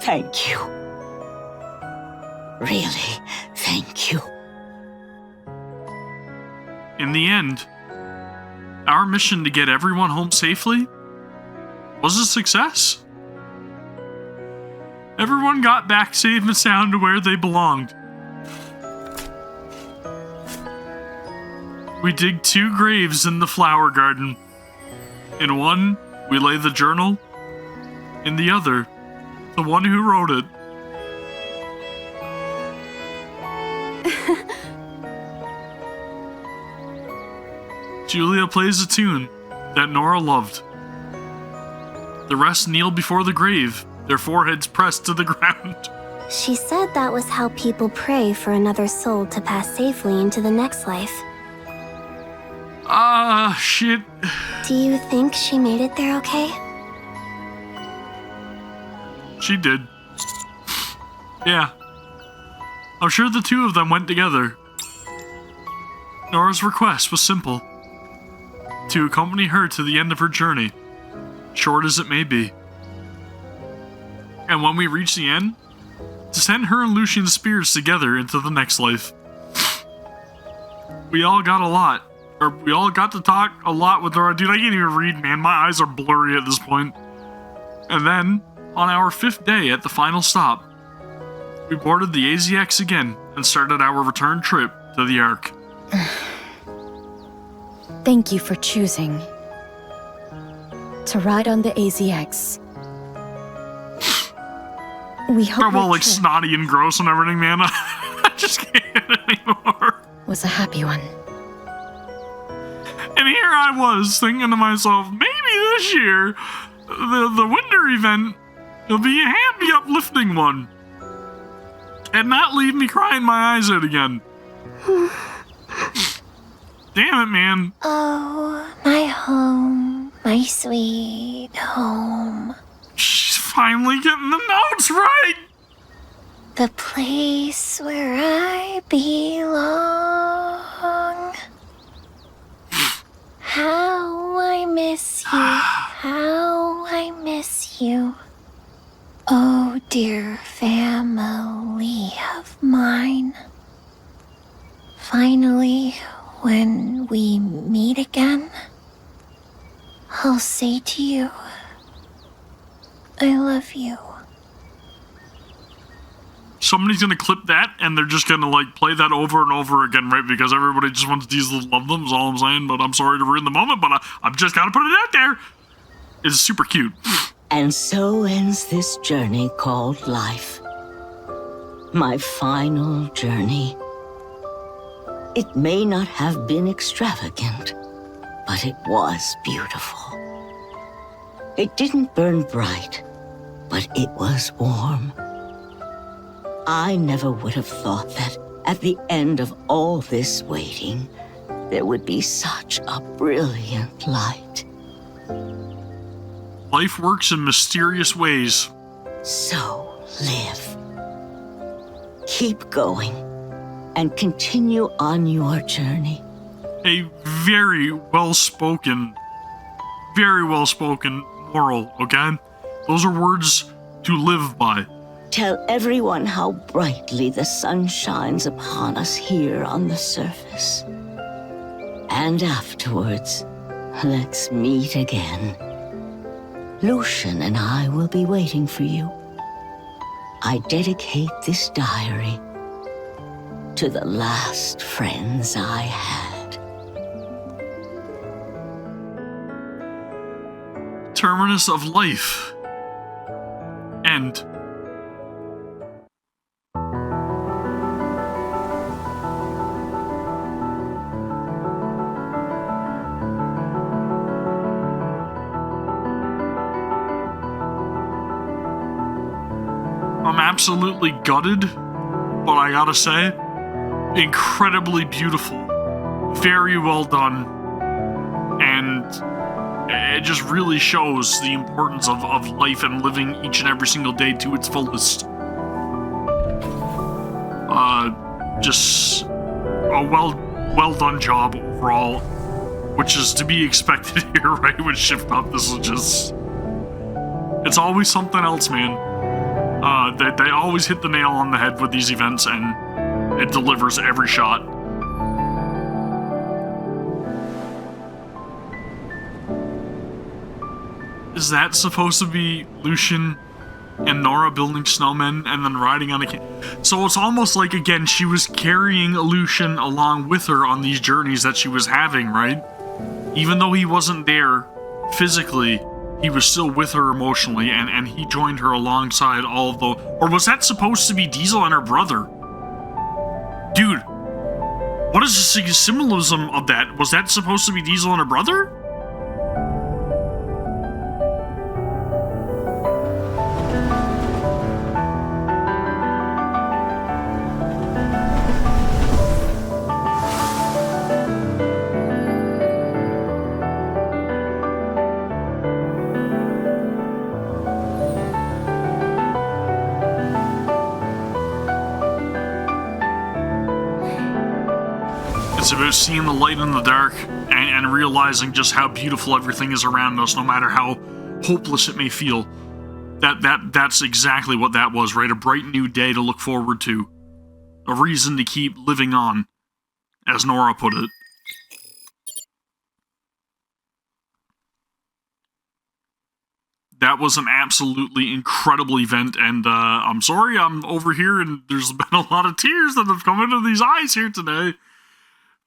thank you. Really, thank you. In the end, our mission to get everyone home safely was a success. Everyone got back safe and sound to where they belonged. We dig 2 graves in the flower garden. In one, we lay the journal. In the other, the one who wrote it. Julia plays a tune that Nora loved. The rest kneel before the grave, their foreheads pressed to the ground. She said that was how people pray for another soul to pass safely into the next life. Shit. Do you think she made it there okay? She did. Yeah. I'm sure the 2 of them went together. Nora's request was simple. To accompany her to the end of her journey, short as it may be. And when we reach the end, to send her and Lucian's spirits together into the next life. We all got to talk a lot with Nora. Dude, I can't even read, man. My eyes are blurry at this point. And then, on our 5th day at the final stop, we boarded the AZX again and started our return trip to the Ark. Thank you for choosing to ride on the AZX. We hope I'm all your like trip snotty and gross and everything, man. I just can't anymore. was a happy one. And here I was thinking to myself, maybe this year, the winter event will be a happy, uplifting one. And not leave me crying my eyes out again. Damn it, man. Oh, my home, my sweet home. She's finally getting the notes right. The place where I belong. How I miss you, how I miss you. Oh, dear family of mine. Finally, when we meet again, I'll say to you, I love you. Somebody's gonna clip that and they're just gonna like play that over and over again, right? Because everybody just wants these to love them, is all I'm saying. But I'm sorry to ruin the moment, but I've just gotta put it out there. It's super cute. And so ends this journey called life. My final journey. It may not have been extravagant, but it was beautiful. It didn't burn bright, but it was warm. I never would have thought that at the end of all this waiting, there would be such a brilliant light. Life works in mysterious ways. So live. Keep going and continue on your journey. A very well-spoken moral, okay? Those are words to live by. Tell everyone how brightly the sun shines upon us here on the surface. And afterwards, let's meet again. Lucian and I will be waiting for you. I dedicate this diary to the last friends I had. Terminus of life. End. I'm absolutely gutted, but I gotta say, incredibly beautiful, very well done, and it just really shows the importance of life and living each and every single day to its fullest. Just a well done job overall, which is to be expected here, right? With Shift Up, this is just... It's always something else, man. They always hit the nail on the head with these events, and it delivers every shot. Is that supposed to be Lucian and Nora building snowmen and then riding on a... So it's almost like, again, she was carrying Lucian along with her on these journeys that she was having, right? Even though he wasn't there physically, he was still with her emotionally, and he joined her alongside all of the... Or was that supposed to be Diesel and her brother? Dude, what is the symbolism of that? Was that supposed to be Diesel and her brother? It's about seeing the light in the dark and realizing just how beautiful everything is around us, no matter how hopeless it may feel. That's exactly what that was, right? A bright new day to look forward to. A reason to keep living on, as Nora put it. That was an absolutely incredible event, and I'm sorry I'm over here and there's been a lot of tears that have come into these eyes here today.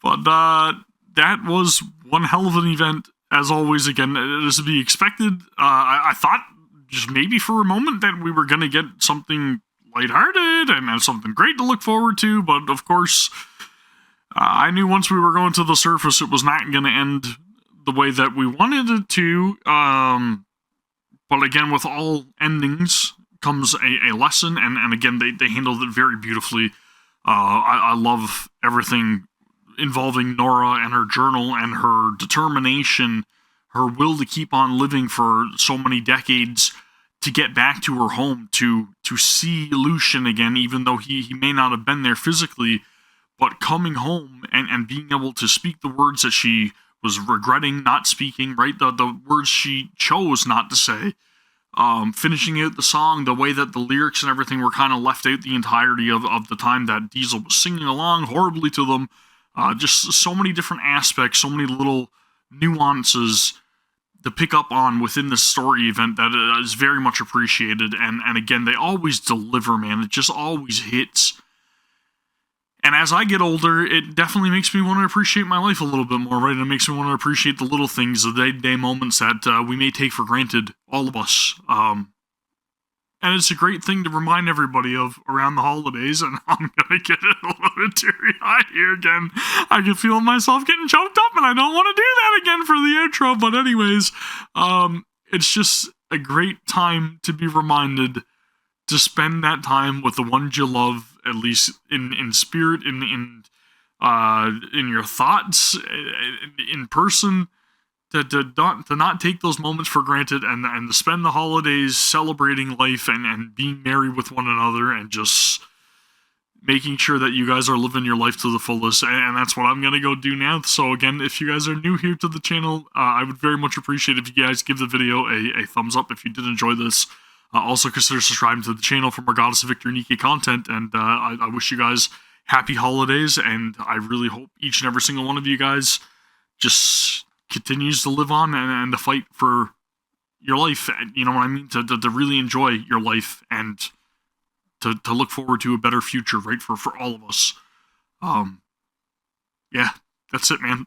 But that was one hell of an event, as always. Again, it is to be expected. I thought just maybe for a moment that we were going to get something lighthearted and something great to look forward to, but of course, I knew once we were going to the surface, it was not going to end the way that we wanted it to. But again, with all endings comes a lesson, and again, they handled it very beautifully. I love everything involving Nora and her journal and her determination, her will to keep on living for so many decades, to get back to her home, to see Lucian again, even though he may not have been there physically, but coming home and being able to speak the words that she was regretting not speaking, right? The words she chose not to say. Finishing out the song, the way that the lyrics and everything were kind of left out the entirety of the time that Diesel was singing along horribly to them. Just so many different aspects, so many little nuances to pick up on within the story event that is very much appreciated. And again, they always deliver, man. It just always hits. And as I get older, it definitely makes me want to appreciate my life a little bit more, right? It makes me want to appreciate the little things, the day-to-day moments that we may take for granted, all of us. And it's a great thing to remind everybody of around the holidays, and I'm gonna get a little bit teary-eyed here again. I can feel myself getting choked up, and I don't want to do that again for the outro, but anyways, it's just a great time to be reminded to spend that time with the ones you love, at least in spirit, in your thoughts, in person, to not take those moments for granted, and to spend the holidays celebrating life and being merry with one another, and just making sure that you guys are living your life to the fullest. And that's what I'm going to go do now. So again, if you guys are new here to the channel, I would very much appreciate if you guys give the video a thumbs up if you did enjoy this. Also consider subscribing to the channel for more Goddess of Victory NIKKE content, and I wish you guys happy holidays, and I really hope each and every single one of you guys just continues to live on and to fight for your life, you know what I mean, to really enjoy your life, and to look forward to a better future, right, for all of us. Yeah, that's it, man.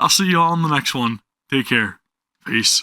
I'll see you all in the next one. Take care. Peace.